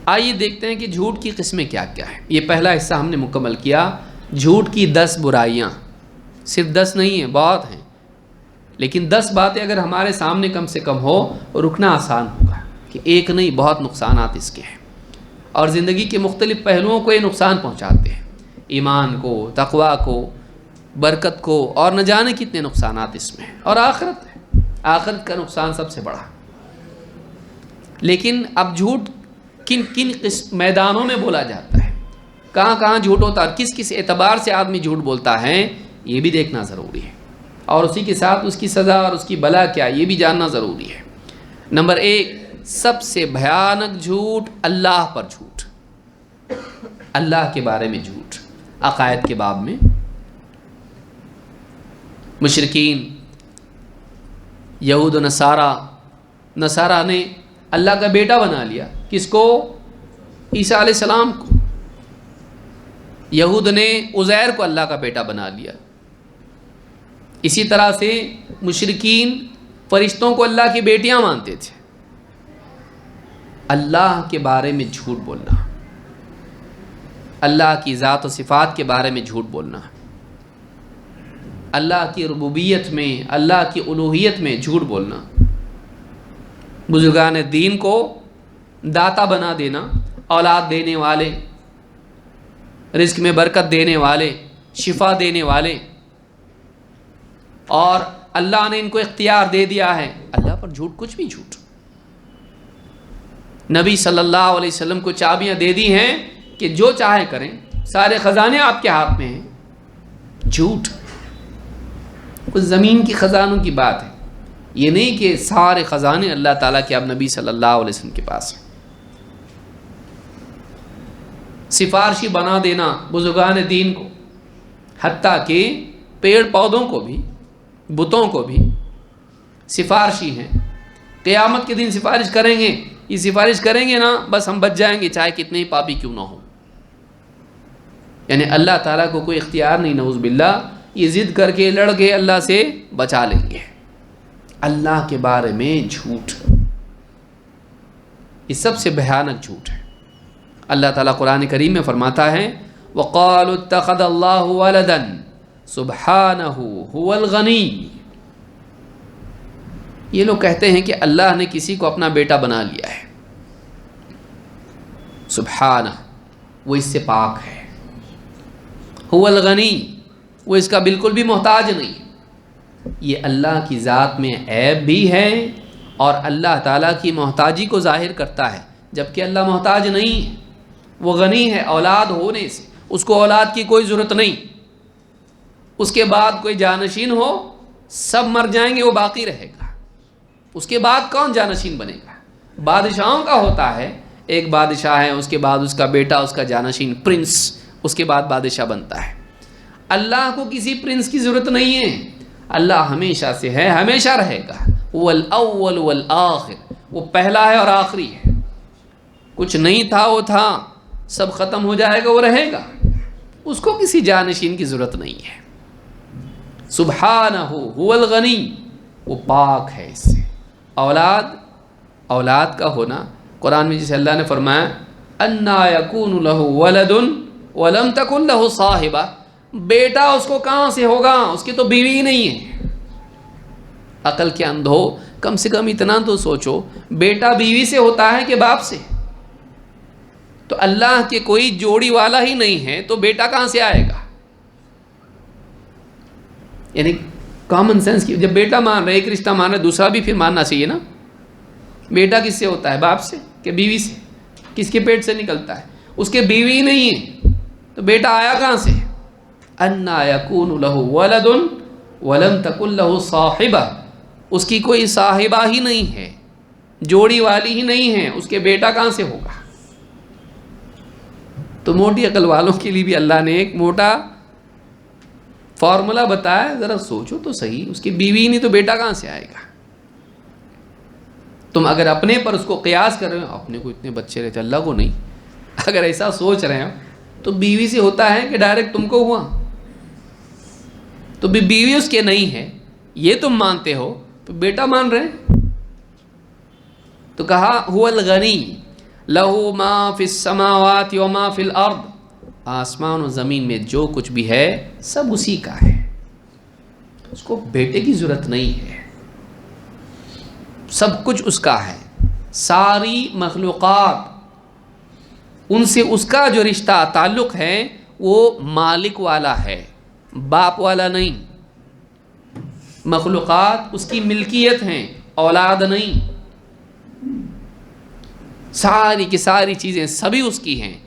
آئیے دیکھتے ہیں کہ جھوٹ کی قسمیں کیا کیا ہیں. یہ پہلا حصہ ہم نے مکمل کیا، جھوٹ کی 10 برائیاں. صرف 10 نہیں ہیں، بہت ہیں، لیکن 10 باتیں اگر ہمارے سامنے کم سے کم ہو رکنا آسان ہوگا کہ ایک نہیں بہت نقصانات اس کے ہیں، اور زندگی کے مختلف پہلوؤں کو یہ نقصان پہنچاتے ہیں، ایمان کو، تقوی کو، برکت کو، اور نہ جانے کتنے نقصانات اس میں ہیں. اور آخرت ہے، آخرت کا نقصان سب سے بڑا. لیکن اب جھوٹ کن کن میدانوں میں بولا جاتا ہے، کہاں کہاں جھوٹ ہوتا ہے، کس کس اعتبار سے آدمی جھوٹ بولتا ہے، یہ بھی دیکھنا ضروری ہے. اور اسی کے ساتھ اس کی سزا اور اس کی بلا کیا، یہ بھی جاننا ضروری ہے. نمبر 1، سب سے بھیانک جھوٹ اللہ پر جھوٹ، اللہ کے بارے میں جھوٹ. عقائد کے باب میں مشرکین یہود و نصارہ نے اللہ کا بیٹا بنا لیا. کس کو؟ عیسیٰ علیہ السلام کو. یہود نے عزیر کو اللہ کا بیٹا بنا لیا. اسی طرح سے مشرکین فرشتوں کو اللہ کی بیٹیاں مانتے تھے. اللہ کے بارے میں جھوٹ بولنا، اللہ کی ذات و صفات کے بارے میں جھوٹ بولنا، اللہ کی ربوبیت میں، اللہ کی الوہیت میں جھوٹ بولنا، بزرگان دین کو داتا بنا دینا، اولاد دینے والے، رزق میں برکت دینے والے، شفا دینے والے، اور اللہ نے ان کو اختیار دے دیا ہے. اللہ پر جھوٹ، کچھ بھی جھوٹ. نبی صلی اللہ علیہ وسلم کو چابیاں دے دی ہیں کہ جو چاہے کریں، سارے خزانے آپ کے ہاتھ میں ہیں. جھوٹ. کچھ زمین کی خزانوں کی بات ہے، یہ نہیں کہ سارے خزانے اللہ تعالیٰ کے اب نبی صلی اللہ علیہ وسلم کے پاس ہیں. سفارشی بنا دینا بزرگان دین کو، حتیٰ کہ پیڑ پودوں کو بھی، بتوں کو بھی سفارشی ہیں. قیامت کے دن سفارش کریں گے، یہ سفارش کریں گے نا بس ہم بچ جائیں گے، چاہے کتنے ہی پاپی کیوں نہ ہو. یعنی اللہ تعالیٰ کو کوئی اختیار نہیں، نعوذ باللہ، یہ ضد کر کے لڑ کے اللہ سے بچا لیں گے. اللہ کے بارے میں جھوٹ، یہ سب سے بھیانک جھوٹ ہے. اللہ تعالیٰ قرآن کریم میں فرماتا ہے وَقَالُوا اتَّخَذَ اللَّهُ وَلَدًا سُبْحَانَهُ هُوَ الْغَنِيُّ. یہ لوگ کہتے ہیں کہ اللہ نے کسی کو اپنا بیٹا بنا لیا ہے. سبحانہ، وہ اس سے پاک ہے. هُوَ الْغَنِيُّ، وہ اس کا بالکل بھی محتاج نہیں. یہ اللہ کی ذات میں عیب بھی ہے اور اللہ تعالیٰ کی محتاجی کو ظاہر کرتا ہے، جبکہ اللہ محتاج نہیں ہے. وہ غنی ہے اولاد ہونے سے، اس کو اولاد کی کوئی ضرورت نہیں. اس کے بعد کوئی جانشین ہو، سب مر جائیں گے، وہ باقی رہے گا. اس کے بعد کون جانشین بنے گا؟ بادشاہوں کا ہوتا ہے، ایک بادشاہ ہے، اس کے بعد اس کا بیٹا، اس کا جانشین، پرنس، اس کے بعد بادشاہ بنتا ہے. اللہ کو کسی پرنس کی ضرورت نہیں ہے. اللہ ہمیشہ سے ہے، ہمیشہ رہے گا. وہ الاول والآخر، وہ پہلا ہے اور آخری ہے. کچھ نہیں تھا وہ تھا، سب ختم ہو جائے گا، وہ رہے گا. اس کو کسی جانشین کی ضرورت نہیں ہے. سبحانہ هو الغنی، وہ پاک ہے اس سے. اولاد کا ہونا، قرآن میں جسے اللہ نے فرمایا انا یکون لہ ولد ولم تکن لہ صاحبہ، بیٹا اس کو کہاں سے ہوگا، اس کی تو بیوی نہیں ہے. عقل کے اندھو، کم سے کم اتنا تو سوچو، بیٹا بیوی سے ہوتا ہے کہ باپ سے؟ تو اللہ کے کوئی جوڑی والا ہی نہیں ہے، تو بیٹا کہاں سے آئے گا؟ یعنی کامن سینس کی، جب بیٹا مان رہے، ایک رشتہ مان رہے، دوسرا بھی پھر ماننا چاہیے نا. بیٹا کس سے ہوتا ہے، باپ سے کہ بیوی سے؟ کس کے پیٹ سے نکلتا ہے؟ اس کے بیوی نہیں ہے، تو بیٹا آیا کہاں سے؟ انا یکون لہ ولد وَلَمْ تَكُنْ لَهُ صَاحِبَةٌ، اس کی کوئی صاحبہ ہی نہیں ہے، جوڑی والی ہی نہیں ہے، اس کے بیٹا کہاں سے ہوگا؟ تو موٹی عقل والوں کے لیے بھی اللہ نے ایک موٹا فارمولا بتایا، ذرا سوچو تو صحیح، اس کی بیوی نہیں تو بیٹا کہاں سے آئے گا؟ تم اگر اپنے پر اس کو قیاس کر رہے ہو، اپنے کو اتنے بچے رہتے اللہ کو نہیں، اگر ایسا سوچ رہے ہو تو بیوی سے ہوتا ہے کہ ڈائریکٹ تم کو ہوا؟ تو بیوی اس کے نہیں ہے یہ تم مانتے ہو، تو بیٹا مان رہے ہیں۔ تو کہا هو الغنی لہ ما فی السماوات و ما فی الارض، آسمان و زمین میں جو کچھ بھی ہے سب اسی کا ہے، اس کو بیٹے کی ضرورت نہیں ہے، سب کچھ اس کا ہے، ساری مخلوقات ان سے اس کا جو رشتہ تعلق ہے وہ مالک والا ہے، باپ والا نہیں۔ مخلوقات اس کی ملکیت ہیں، اولاد نہیں۔ ساری کی ساری چیزیں سبھی اس کی ہیں،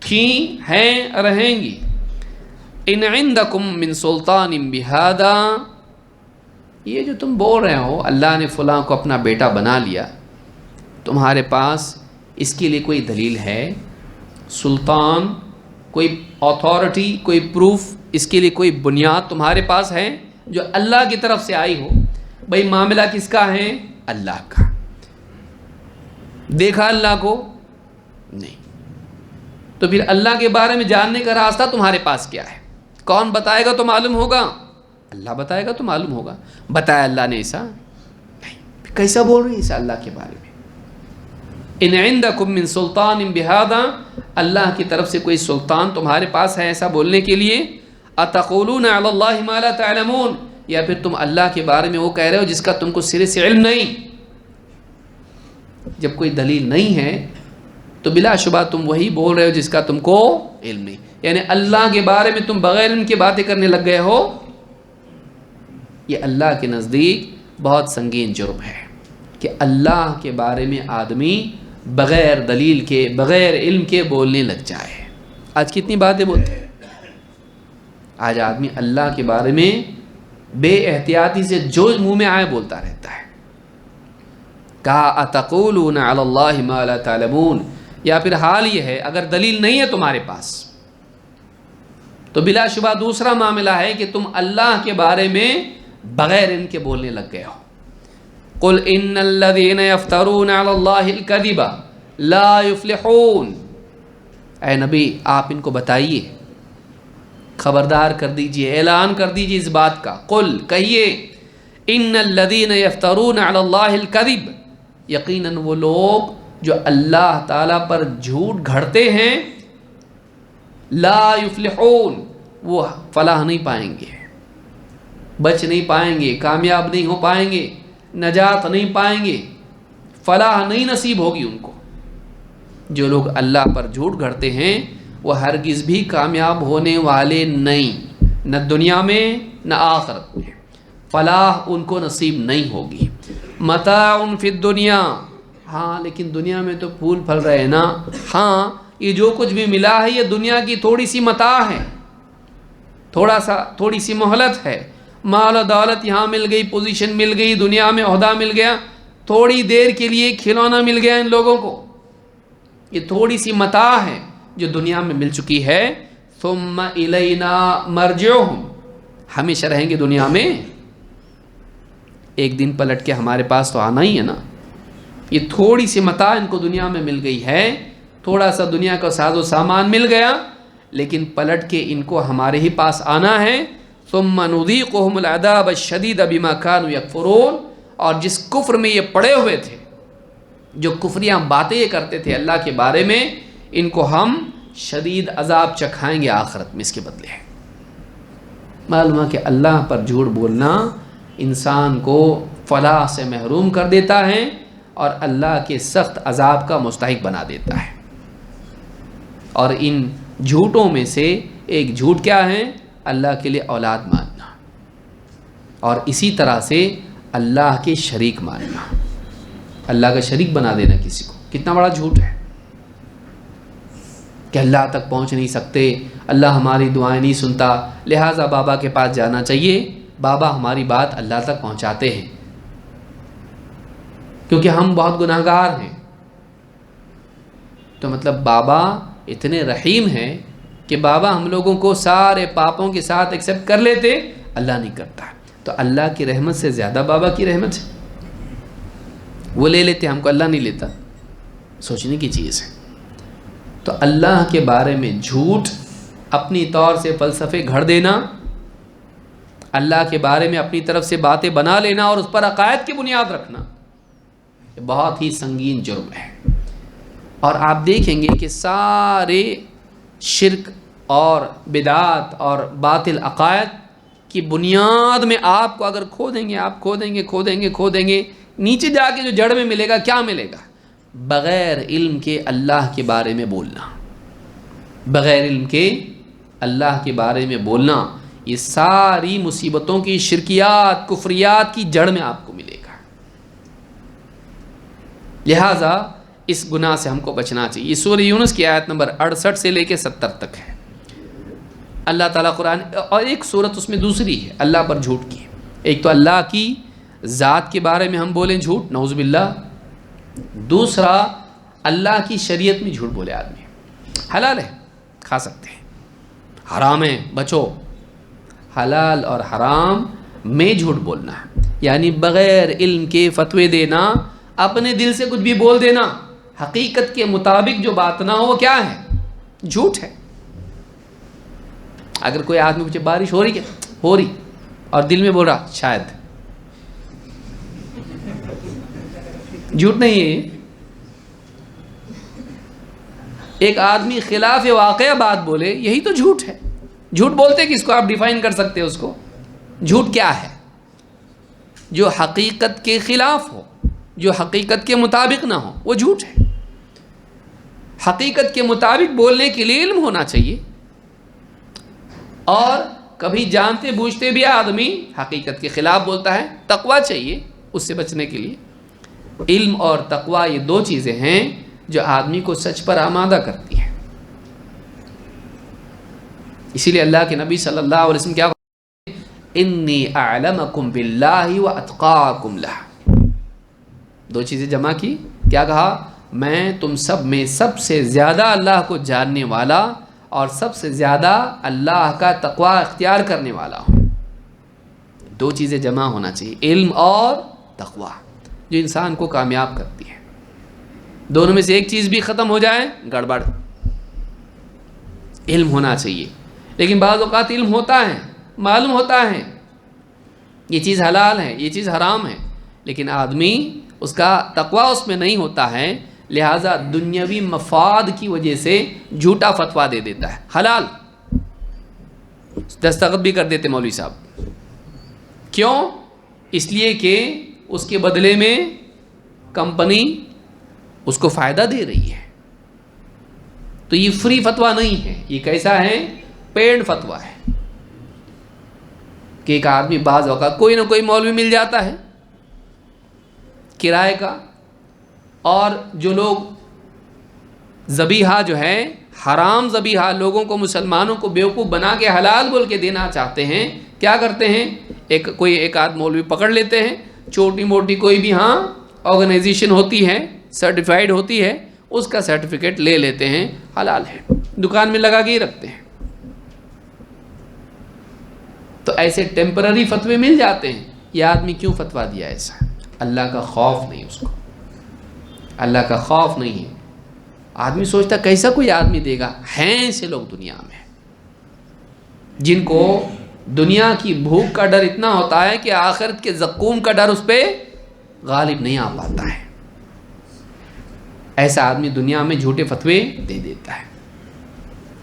تھیں، ہیں، رہیں گی۔ ان عندکم من سلطان بہذا، یہ جو تم بول رہے ہو اللہ نے فلاں کو اپنا بیٹا بنا لیا، تمہارے پاس اس کے لیے کوئی دلیل ہے؟ سلطان، کوئی اتھارٹی، کوئی پروف، اس کے لیے کوئی بنیاد تمہارے پاس ہے جو اللہ کی طرف سے آئی ہو؟ بھئی معاملہ کس کا ہے؟ اللہ کا۔ دیکھا اللہ کو؟ نہیں۔ تو پھر اللہ کے بارے میں جاننے کا راستہ تمہارے پاس کیا ہے؟ کون بتائے گا تو معلوم ہوگا؟ اللہ بتائے گا تو معلوم ہوگا۔ بتایا اللہ نے ایسا؟ نہیں۔ کیسا بول رہی ہے ایسا اللہ کے بارے میں؟ ان عندکم من سلطان بہذا، اللہ کی طرف سے کوئی سلطان تمہارے پاس ہے ایسا بولنے کے لیے؟ اتقولون علی اللہ ما لا تعلمون، یا پھر تم اللہ کے بارے میں وہ کہہ رہے ہو جس کا تم کو سرے سے علم نہیں؟ جب کوئی دلیل نہیں ہے تو بلا شبہ تم وہی بول رہے ہو جس کا تم کو علم نہیں، یعنی اللہ کے بارے میں تم بغیر علم کی باتیں کرنے لگ گئے ہو۔ یہ اللہ کے نزدیک بہت سنگین جرم ہے کہ اللہ کے بارے میں آدمی بغیر دلیل کے، بغیر علم کے بولنے لگ جائے۔ آج کتنی باتیں بولتے ہیں، آج آدمی اللہ کے بارے میں بے احتیاطی سے جو منہ میں آئے بولتا رہتا ہے۔ کہا اتقولون علی اللہ ما لا تعلمون، یا پھر حال یہ ہے اگر دلیل نہیں ہے تمہارے پاس تو بلا شبہ دوسرا معاملہ ہے کہ تم اللہ کے بارے میں بغیر ان کے بولنے لگ گئے ہو۔ قل ان الذین یفترون علی اللہ الکذب لا یفلحون، اے نبی آپ ان کو بتائیے، خبردار کر دیجئے، اعلان کر دیجئے اس بات کا۔ قل کہیے، ان الذین یفترون علی اللہ الکذب، یقیناً وہ لوگ جو اللہ تعالیٰ پر جھوٹ گھڑتے ہیں، لا یفلحون، وہ فلاح نہیں پائیں گے، بچ نہیں پائیں گے، کامیاب نہیں ہو پائیں گے، نجات نہیں پائیں گے، فلاح نہیں نصیب ہوگی ان کو۔ جو لوگ اللہ پر جھوٹ گھڑتے ہیں وہ ہرگز بھی کامیاب ہونے والے نہیں، نہ دنیا میں نہ آخرت میں، فلاح ان کو نصیب نہیں ہوگی۔ متاع فی الدنیا، ہاں لیکن دنیا میں تو پھول پھل رہے ہیں نا، ہاں یہ جو کچھ بھی ملا ہے یہ دنیا کی تھوڑی سی متاع ہے، تھوڑی سی مہلت ہے، مال و دولت یہاں مل گئی، پوزیشن مل گئی، دنیا میں عہدہ مل گیا، تھوڑی دیر کے لیے کھلونا مل گیا ان لوگوں کو، یہ تھوڑی سی متاع ہے جو دنیا میں مل چکی ہے۔ ثم الینا مرجعہم، ہمیشہ رہیں گے دنیا میں، ایک دن پلٹ کے ہمارے پاس تو آنا ہی ہے نا۔ یہ تھوڑی سی متاع ان کو دنیا میں مل گئی ہے، تھوڑا سا دنیا کا ساز و سامان مل گیا، لیکن پلٹ کے ان کو ہمارے ہی پاس آنا ہے۔ ثم نذیقہم العذاب الشدید بما كانوا یکفرون، اور جس کفر میں یہ پڑے ہوئے تھے، جو کفریاں باتیں یہ کرتے تھے اللہ کے بارے میں، ان کو ہم شدید عذاب چکھائیں گے آخرت میں اس کے بدلے۔ معلوم ہے کہ اللہ پر جھوٹ بولنا انسان کو فلاح سے محروم کر دیتا ہے اور اللہ کے سخت عذاب کا مستحق بنا دیتا ہے۔ اور ان جھوٹوں میں سے ایک جھوٹ کیا ہے؟ اللہ کے لیے اولاد ماننا، اور اسی طرح سے اللہ کے شریک ماننا، اللہ کا شریک بنا دینا کسی کو، کتنا بڑا جھوٹ ہے کہ اللہ تک پہنچ نہیں سکتے، اللہ ہماری دعائیں نہیں سنتا، لہٰذا بابا کے پاس جانا چاہیے۔ بابا ہماری بات اللہ تک پہنچاتے ہیں کیونکہ ہم بہت گناہ گار ہیں. تو مطلب بابا اتنے رحیم ہیں کہ بابا ہم لوگوں کو سارے پاپوں کے ساتھ ایکسیپٹ کر لیتے, اللہ نہیں کرتا. تو اللہ کی رحمت سے زیادہ بابا کی رحمت ہے. وہ لے لیتے, ہم کو اللہ نہیں لیتا. سوچنے کی چیز ہے. تو اللہ کے بارے میں جھوٹ, اپنی طور سے فلسفے گھڑ دینا, اللہ کے بارے میں اپنی طرف سے باتیں بنا لینا اور اس پر عقائد کی بنیاد رکھنا, یہ بہت ہی سنگین جرم ہے. اور آپ دیکھیں گے کہ سارے شرک اور بدعات اور باطل عقائد کی بنیاد میں آپ کو اگر کھودیں گے, نیچے جا کے جو جڑ میں ملے گا, کیا ملے گا؟ بغیر علم کے اللہ کے بارے میں بولنا. بغیر علم کے اللہ کے بارے میں بولنا, یہ ساری مصیبتوں کی, شرکیات, کفریات کی جڑ میں آپ کو ملے گا. لہٰذا اس گناہ سے ہم کو بچنا چاہیے. یہ سورہ یونس کی آیت نمبر 68 سے لے کے 70 تک ہے. اللہ تعالیٰ قرآن, اور ایک صورت اس میں دوسری ہے اللہ پر جھوٹ کی. ایک تو اللہ کی ذات کے بارے میں ہم بولیں جھوٹ, نعوذ باللہ. دوسرا اللہ کی شریعت میں جھوٹ بولے آدمی. حلال ہے کھا سکتے ہیں, حرام ہے بچو. حلال اور حرام میں جھوٹ بولنا, یعنی بغیر علم کے فتوے دینا, اپنے دل سے کچھ بھی بول دینا, حقیقت کے مطابق جو بات نہ ہو وہ کیا ہے؟ جھوٹ ہے. اگر کوئی آدمی پوچھے بارش ہو رہی کیا؟ ہو رہی, اور دل میں بول رہا شاید, جھوٹ نہیں ہے. ایک آدمی خلاف واقعہ بات بولے, یہی تو جھوٹ ہے. جھوٹ بولتے کس کو آپ ڈیفائن کر سکتے ہیں اس کو؟ جھوٹ کیا ہے؟ جو حقیقت کے خلاف ہو, جو حقیقت کے مطابق نہ ہو, وہ جھوٹ ہے. حقیقت کے مطابق بولنے کے لیے علم ہونا چاہیے, اور کبھی جانتے بوجھتے بھی آدمی حقیقت کے خلاف بولتا ہے, تقویٰ چاہیے اس سے بچنے کے لیے. علم اور تقویٰ یہ دو چیزیں ہیں جو آدمی کو سچ پر آمادہ کرتی ہیں. اسی لیے اللہ کے نبی صلی اللہ علیہ وسلم کیا کہتے ہیں؟ انی اعلمکم باللہ واتقاکم لہ. دو چیزیں جمع کی, کیا کہا؟ میں تم سب میں سب سے زیادہ اللہ کو جاننے والا اور سب سے زیادہ اللہ کا تقویٰ اختیار کرنے والا ہوں. دو چیزیں جمع ہونا چاہیے, علم اور تقویٰ, جو انسان کو کامیاب کرتی ہے. دونوں میں سے ایک چیز بھی ختم ہو جائے گڑبڑ. علم ہونا چاہیے, لیکن بعض اوقات علم ہوتا ہے, معلوم ہوتا ہے یہ چیز حلال ہے, یہ چیز حرام ہے, لیکن آدمی اس کا تقویٰ اس میں نہیں ہوتا ہے, لہٰذا دنیاوی مفاد کی وجہ سے جھوٹا فتویٰ دے دیتا ہے. حلال دستخط بھی کر دیتے مولوی صاحب, کیوں؟ اس لیے کہ اس کے بدلے میں کمپنی اس کو فائدہ دے رہی ہے. تو یہ فری فتویٰ نہیں ہے, یہ کیسا ہے؟ پیڈ فتویٰ ہے. کہ ایک آدمی بعض اوقات کوئی نہ کوئی مولوی مل جاتا ہے کرائے کا, اور جو لوگ ذبیحہ جو ہے حرام ذبیحہ لوگوں کو, مسلمانوں کو بیوقوف بنا کے حلال بول کے دینا چاہتے ہیں, کیا کرتے ہیں؟ ایک آدھ مولوی پکڑ لیتے ہیں, چھوٹی موٹی کوئی بھی آرگنائزیشن ہوتی ہے, سرٹیفائیڈ ہوتی ہے, اس کا سرٹیفکیٹ لے لیتے ہیں, حلال ہے, دکان میں لگا کے ہی رکھتے ہیں. تو ایسے ٹیمپرری فتوے مل جاتے ہیں. یہ آدمی کیوں فتویٰ دیا ایسا؟ اللہ کا خوف نہیں اس کو, اللہ کا خوف نہیں ہے. آدمی سوچتا کیسا کوئی آدمی دے گا؟ ہیں ایسے لوگ دنیا میں جن کو دنیا کی بھوک کا ڈر اتنا ہوتا ہے کہ آخرت کے زقوم کا ڈر اس پہ غالب نہیں آ پاتا ہے. ایسا آدمی دنیا میں جھوٹے فتوے دے دیتا ہے,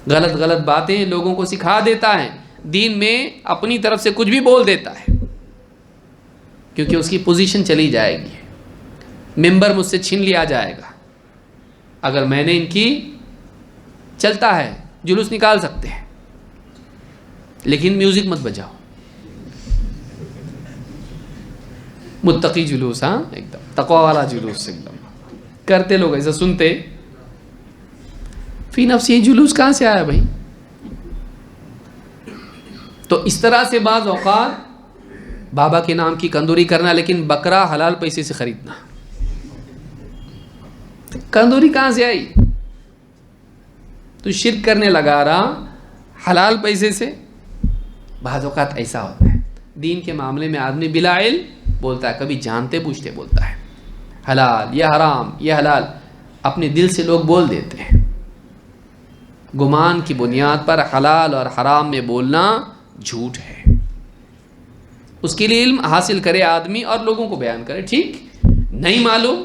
غلط باتیں لوگوں کو سکھا دیتا ہے, دین میں اپنی طرف سے کچھ بھی بول دیتا ہے, کیونکہ اس کی پوزیشن چلی جائے گی, ممبر مجھ سے چھین لیا جائے گا. اگر میں نے ان کی چلتا ہے جلوس نکال سکتے ہیں, لیکن میوزک مت بجاؤ, متقی جلوس, ایک دم تقوی والا جلوس, ایک دم کرتے لوگ ایسا سنتے. فی نفس یہ جلوس کہاں سے آیا بھائی؟ تو اس طرح سے بعض اوقات بابا کے نام کی کندوری کرنا لیکن بکرا حلال پیسے سے خریدنا. کندوری کہاں سے آئی؟ تو شرک کرنے لگا رہا حلال پیسے سے. بعض اوقات ایسا ہوتا ہے دین کے معاملے میں آدمی بلا علم بولتا ہے, کبھی جانتے بوجھتے بولتا ہے. حلال یا حرام, یہ حلال اپنے دل سے لوگ بول دیتے ہیں. گمان کی بنیاد پر حلال اور حرام میں بولنا جھوٹ ہے. اس کے لیے علم حاصل کرے آدمی اور لوگوں کو بیان کرے. ٹھیک نہیں معلوم,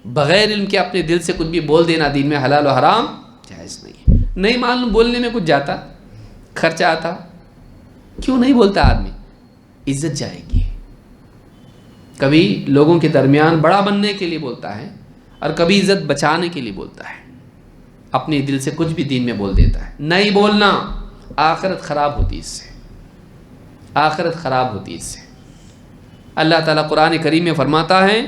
بغیر علم کے اپنے دل سے کچھ بھی بول دینا دین میں حلال و حرام جائز نہیں. نہیں معلوم بولنے میں کچھ جاتا, خرچہ آتا, کیوں نہیں بولتا آدمی؟ عزت جائے گی. کبھی لوگوں کے درمیان بڑا بننے کے لیے بولتا ہے اور کبھی عزت بچانے کے لیے بولتا ہے. اپنے دل سے کچھ بھی دین میں بول دیتا ہے. نہیں بولنا, آخرت خراب ہوتی اس سے, آخرت خراب ہوتی اس سے. اللہ تعالیٰ قرآن کریم میں فرماتا ہے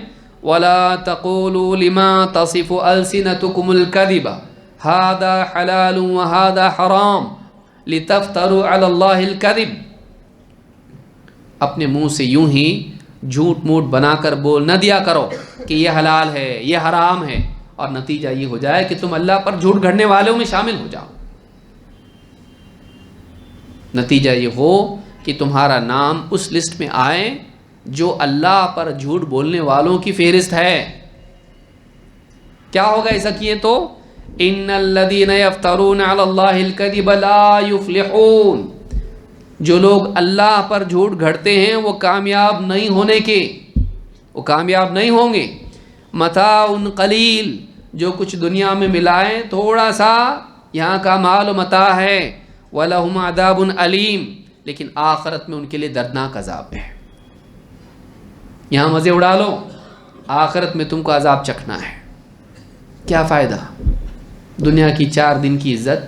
وَلَا تَقُولُوا لِمَا تَصِفُ أَلْسِنَتُكُمُ الْكَذِبَ هَذَا حَلَالٌ وَهَذَا حَرَامٌ لِتَفْتَرُوا عَلَى اللَّهِ الْكَذِبَ. اپنے منہ سے یوں ہی جھوٹ موٹ بنا کر بول نہ دیا کرو کہ یہ حلال ہے یہ حرام ہے, اور نتیجہ یہ ہو جائے کہ تم اللہ پر جھوٹ گھڑنے والوں میں شامل ہو جاؤ. نتیجہ یہ ہو کہ تمہارا نام اس لسٹ میں آئے جو اللہ پر جھوٹ بولنے والوں کی فہرست ہے. کیا ہوگا ایسا کیے تو؟ ان الذین یفترون علی اللہ الکذب لا یفلحون. جو لوگ اللہ پر جھوٹ گھڑتے ہیں وہ کامیاب نہیں ہونے کے, وہ کامیاب نہیں ہوں گے. متاع قلیل, جو کچھ دنیا میں ملائیں تھوڑا سا یہاں کا مال و متاع ہے. وَلَهُمْ عَذَابٌ علیم, لیکن آخرت میں ان کے لیے دردناک عذاب ہے. یہاں مزے اڑا لو, آخرت میں تم کو عذاب چکھنا ہے. کیا فائدہ؟ دنیا کی 4 دن کی عزت,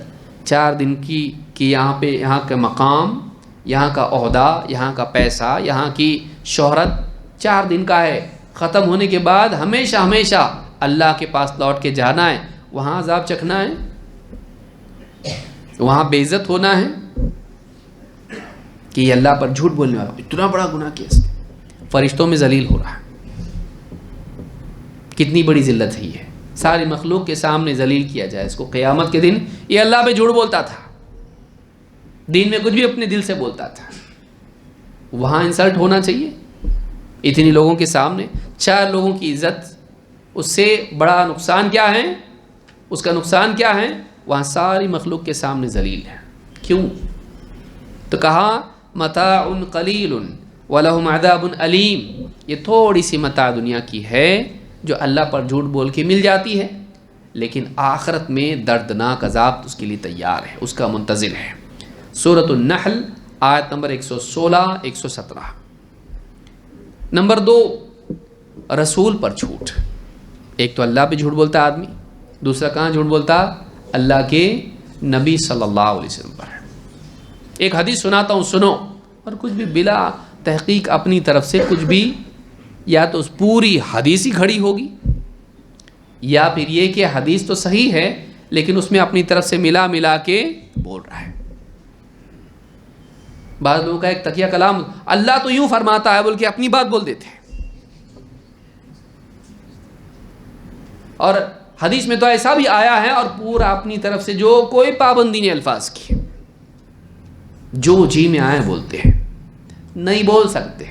4 دن کی یہاں کا مقام, یہاں کا عہدہ, یہاں کا پیسہ, یہاں کی شہرت 4 دن کا ہے. ختم ہونے کے بعد ہمیشہ ہمیشہ اللہ کے پاس لوٹ کے جانا ہے. وہاں عذاب چکھنا ہے, وہاں بے عزت ہونا ہے کہ یہ اللہ پر جھوٹ بولنے والا اتنا بڑا گناہ کیا اس نے, فرشتوں میں ذلیل ہو رہا ہے. کتنی بڑی ذلت ہے یہ, ساری مخلوق کے سامنے ذلیل کیا جائے اس کو قیامت کے دن. یہ اللہ پہ جھوٹ بولتا تھا, دین میں کچھ بھی اپنے دل سے بولتا تھا, وہاں انسلٹ ہونا چاہیے اتنی لوگوں کے سامنے. 4 لوگوں کی عزت, اس سے بڑا نقصان کیا ہے؟ اس کا نقصان کیا ہے؟ وہاں ساری مخلوق کے سامنے ذلیل ہے. کیوں؟ تو کہا متاع قلیل وَلَهُمْ عَذَابٌ علیم. یہ تھوڑی سی متاع دنیا کی ہے جو اللہ پر جھوٹ بول کے مل جاتی ہے, لیکن آخرت میں دردناک عذاب اس کے لیے تیار ہے, اس کا منتظر ہے. سورۃ النحل آیت نمبر 116-117. نمبر 2, رسول پر جھوٹ. ایک تو اللہ پہ جھوٹ بولتا آدمی, دوسرا کہاں جھوٹ بولتا؟ اللہ کے نبی صلی اللہ علیہ وسلم پر. ایک حدیث سناتا ہوں, سنو, اور کچھ بھی بلا تحقیق اپنی طرف سے کچھ بھی, یا تو اس پوری حدیث ہی کھڑی ہوگی, یا پھر یہ کہ حدیث تو صحیح ہے لیکن اس میں اپنی طرف سے ملا کے بول رہا ہے. بعض لوگوں کا ایک تکیہ کلام, اللہ تو یوں فرماتا ہے بول کے اپنی بات بول دیتے ہیں, اور حدیث میں تو ایسا بھی آیا ہے, اور پورا اپنی طرف سے جو کوئی پابندی نہیں الفاظ کی, جو جی میں آئے بولتے ہیں. نہیں بول سکتے.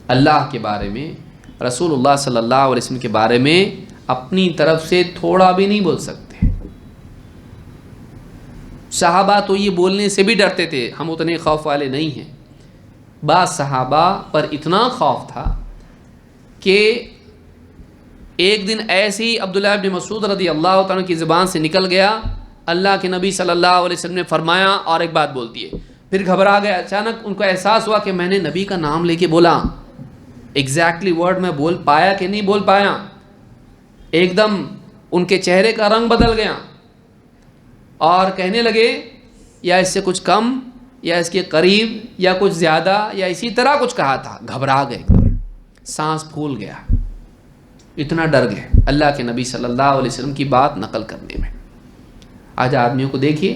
اللہ کے بارے میں, رسول اللہ صلی اللہ علیہ وسلم کے بارے میں اپنی طرف سے تھوڑا بھی نہیں بول سکتے. صحابہ تو یہ بولنے سے بھی ڈرتے تھے, ہم اتنے خوف والے نہیں ہیں. بعض صحابہ پر اتنا خوف تھا کہ ایک دن ایسے ہی عبداللہ ابن مسعود رضی اللہ تعالیٰ کی زبان سے نکل گیا, اللہ کے نبی صلی اللہ علیہ وسلم نے فرمایا اور ایک بات بول دیے. پھر گھبرا گئے. اچانک ان کو احساس ہوا کہ میں نے نبی کا نام لے کے بولا, ایگزیکٹلی ورڈ میں بول پایا کہ نہیں بول پایا. ایک دم ان کے چہرے کا رنگ بدل گیا اور کہنے لگے یا اس سے کچھ کم, یا اس کے قریب, یا کچھ زیادہ, یا اسی طرح کچھ کہا تھا. گھبرا گئے, سانس پھول گیا, اتنا ڈر گئے اللہ کے نبی صلی اللہ علیہ وسلم کی بات نقل کرنے میں. آج آدمیوں کو دیکھیے,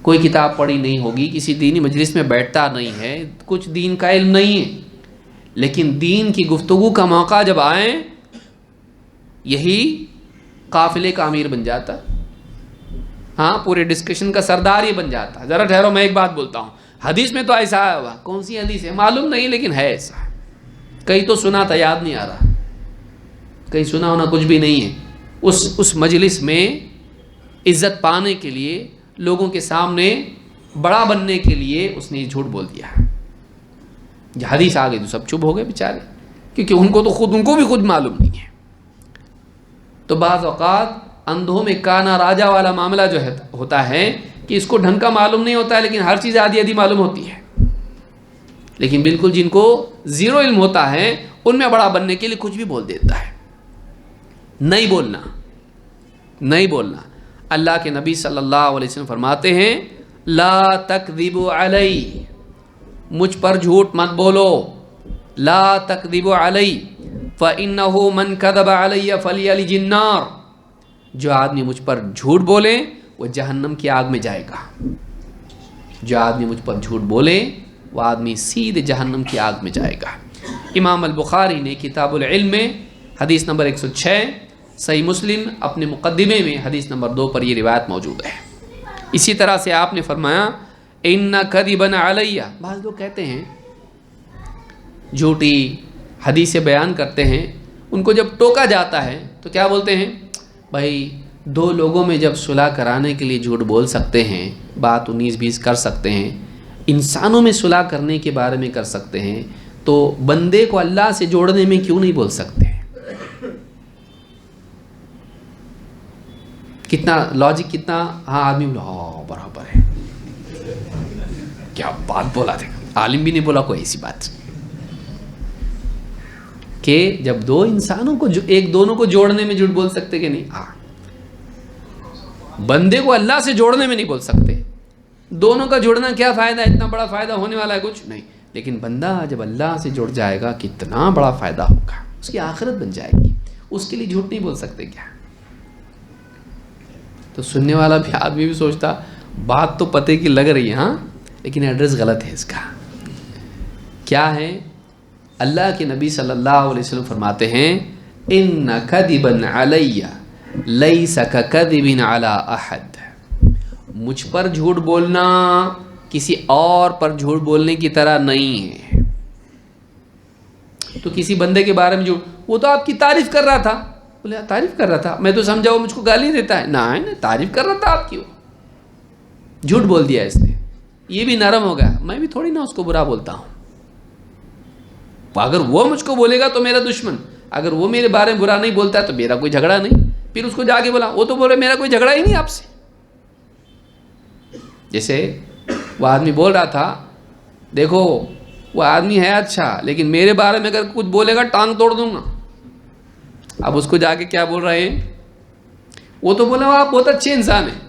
کوئی کتاب پڑھی نہیں ہوگی، کسی دینی مجلس میں بیٹھتا نہیں ہے، کچھ دین کا علم نہیں ہے، لیکن دین کی گفتگو کا موقع جب آئے یہی قافلے کا امیر بن جاتا، ہاں پورے ڈسکشن کا سردار یہ بن جاتا. ذرا ٹھہرو، میں ایک بات بولتا ہوں، حدیث میں تو ایسا ہے، ہوا کون سی حدیث ہے معلوم نہیں، لیکن ہے ایسا. کہیں تو سنا تھا، یاد نہیں آ رہا، کہیں سنا ہونا کچھ بھی نہیں ہے. اس مجلس میں عزت پانے کے لیے، لوگوں کے سامنے بڑا بننے کے لیے اس نے یہ جھوٹ بول دیا. حدیث آ گئی تو سب چپ ہو گئے بیچارے، کیونکہ ان کو بھی خود معلوم نہیں ہے. تو بعض اوقات اندھوں میں کانا راجا والا معاملہ جو ہوتا ہے کہ اس کو ڈھنگ کا معلوم نہیں ہوتا ہے، لیکن ہر چیز آدھی آدھی معلوم ہوتی ہے. لیکن بالکل جن کو زیرو علم ہوتا ہے ان میں بڑا بننے کے لیے کچھ بھی بول دیتا ہے. نہیں بولنا. اللہ کے نبی صلی اللہ علیہ وسلم فرماتے ہیں لا تکذبوا علی، مجھ پر جھوٹ مت بولو. لا تکذبوا علی فإنہ من کذب علی فلیلج النار، جو آدمی مجھ پر جھوٹ بولے وہ جہنم کی آگ میں جائے گا. جو آدمی مجھ پر جھوٹ بولے وہ آدمی سیدھے جہنم کی آگ میں جائے گا. امام البخاری نے کتاب العلم میں حدیث نمبر 106، صحیح مسلم اپنے مقدمے میں حدیث نمبر 2 پر یہ روایت موجود ہے. اسی طرح سے آپ نے فرمایا ان کذبا علی، بعض لوگ کہتے ہیں جھوٹی حدیث بیان کرتے ہیں، ان کو جب ٹوکا جاتا ہے تو کیا بولتے ہیں، بھائی دو لوگوں میں جب صلح کرانے کے لیے جھوٹ بول سکتے ہیں، بات 19-20 کر سکتے ہیں، انسانوں میں صلح کرنے کے بارے میں کر سکتے ہیں، تو بندے کو اللہ سے جوڑنے میں کیوں نہیں بول سکتے؟ کتنا لاجک، کتنا ہاں آدمی بولا ہاں برابر ہے، کیا بات بولا تھا، عالم بھی نہیں بولا کوئی ایسی بات کہ جب دو انسانوں کو ایک دونوں کو جوڑنے میں جھوٹ بول سکتے کہ نہیں؟ ہاں بندے کو اللہ سے جوڑنے میں نہیں بول سکتے. دونوں کا جڑنا کیا فائدہ، اتنا بڑا فائدہ ہونے والا ہے کچھ نہیں، لیکن بندہ جب اللہ سے جڑ جائے گا کتنا بڑا فائدہ ہوگا، اس کی آخرت بن جائے گی. اس کے لیے جھوٹ نہیں بول سکتے کیا؟ تو سننے والا بھی آدمی بھی سوچتا بات تو پتے کی لگ رہی ہے ہاں، لیکن ایڈریس غلط ہے اس کا. کیا ہے؟ اللہ کے نبی صلی اللہ علیہ وسلم فرماتے ہیں ان کذبا علی لیس ککذب علی احد، مجھ پر جھوٹ بولنا کسی اور پر جھوٹ بولنے کی طرح نہیں ہے. تو کسی بندے کے بارے میں جھوٹ، وہ تو آپ کی تعریف کر رہا تھا، بولے تعریف کر رہا تھا، میں تو سمجھا وہ مجھ کو گالی دیتا ہے. نہیں، تعریف کر رہا تھا آپ کی، وہ جھوٹ بول دیا اس نے. یہ بھی نرم ہو گیا، میں بھی تھوڑی نا اس کو برا بولتا ہوں. اگر وہ مجھ کو بولے گا تو میرا دشمن، اگر وہ میرے بارے میں برا نہیں بولتا ہے تو میرا کوئی جھگڑا نہیں. پھر اس کو جا کے بولا، وہ تو بول رہے میرا کوئی جھگڑا ہی نہیں آپ سے. جیسے وہ آدمی بول رہا تھا دیکھو وہ آدمی ہے اچھا، لیکن میرے بارے میں اگر کچھ بولے گا ٹانگ توڑ دوں گا. اب اس کو جا کے کیا بول رہے ہیں، وہ تو بولا آپ بہت اچھے انسان ہیں.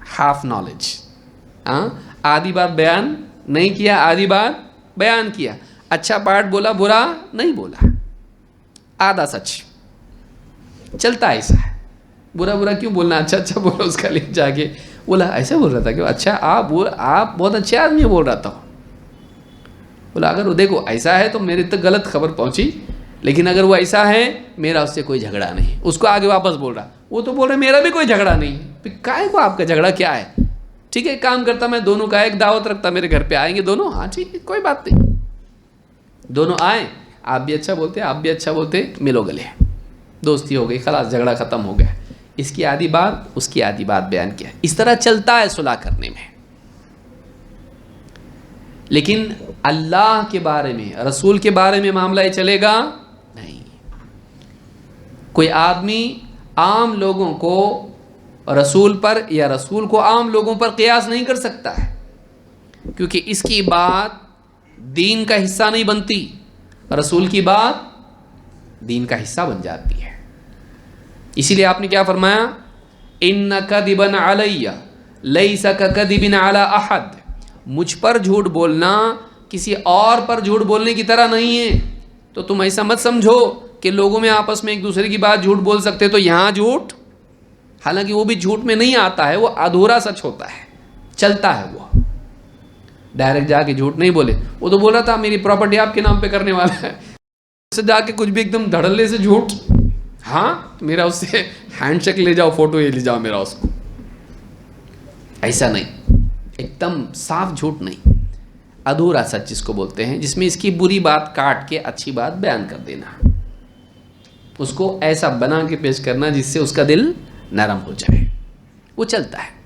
ہاف نالج، آدھی بات بیان نہیں کیا، آدھی بات بیان کیا. اچھا پارٹ بولا، برا نہیں بولا، آدھا سچ. چلتا ایسا ہے، برا برا کیوں بولنا، اچھا اچھا بولا. اس کا لے جا کے بولا ایسا بول رہا تھا کہ اچھا آپ بہت اچھے آدمی بول رہا تھا. بولا اگر وہ دیکھو ایسا ہے تو میرے تک غلط خبر پہنچی، لیکن اگر وہ ایسا ہے میرا اس سے کوئی جھگڑا نہیں. اس کو آگے واپس بول رہا، وہ تو بول رہے میرا بھی کوئی جھگڑا نہیں. پھر کائے کو آپ کا جھگڑا کیا ہے؟ ٹھیک ہے کام کرتا میں دونوں کا، ایک دعوت رکھتا میرے گھر پہ آئیں گے دونوں، ہاں ٹھیک ہے کوئی بات نہیں، دونوں آئیں، آپ بھی اچھا بولتے آپ بھی اچھا بولتے، ملو گلے، دوستی ہو گئی، خلاص جھگڑا ختم ہو گیا. اس کی آدھی بات اس کی آدھی بات بیان کیا. اس طرح چلتا ہے صلح کرنے میں. لیکن اللہ کے بارے میں، رسول کے بارے میں معاملہ یہ چلے گا نہیں. کوئی آدمی عام لوگوں کو رسول پر یا رسول کو عام لوگوں پر قیاس نہیں کر سکتا ہے، کیونکہ اس کی بات دین کا حصہ نہیں بنتی، رسول کی بات دین کا حصہ بن جاتی ہے. اسی لیے آپ نے کیا فرمایا، ان کذبا علی لیس ککذب علی احد، مجھ پر جھوٹ بولنا کسی اور پر جھوٹ بولنے کی طرح نہیں ہے. تو تم ایسا مت سمجھو کہ لوگوں میں آپس میں ایک دوسرے کی بات جھوٹ بول سکتے تو یہاں جھوٹ، حالانکہ وہ بھی جھوٹ میں نہیں آتا ہے، وہ ادھورا سچ ہوتا ہے. چلتا ہے وہ، ڈائریکٹ جا کے جھوٹ نہیں بولے. وہ تو بول رہا تھا میری پراپرٹی آپ کے نام پہ کرنے والا ہے، سے جا کے کچھ بھی ایک دم دھڑلے سے جھوٹ. ہاں میرا اس سے ہینڈ شیک لے جاؤ، فوٹو یہ لے جاؤ میرا اس کو. ایسا نہیں، ایک دم صاف جھوٹ نہیں، ادھورا سچ جس کو بولتے ہیں، جس میں اس کی بری بات کاٹ کے اچھی بات بیان کر دینا، اس کو ایسا بنا کے پیش کرنا جس سے اس کا دل نرم ہو جائے، وہ چلتا ہے.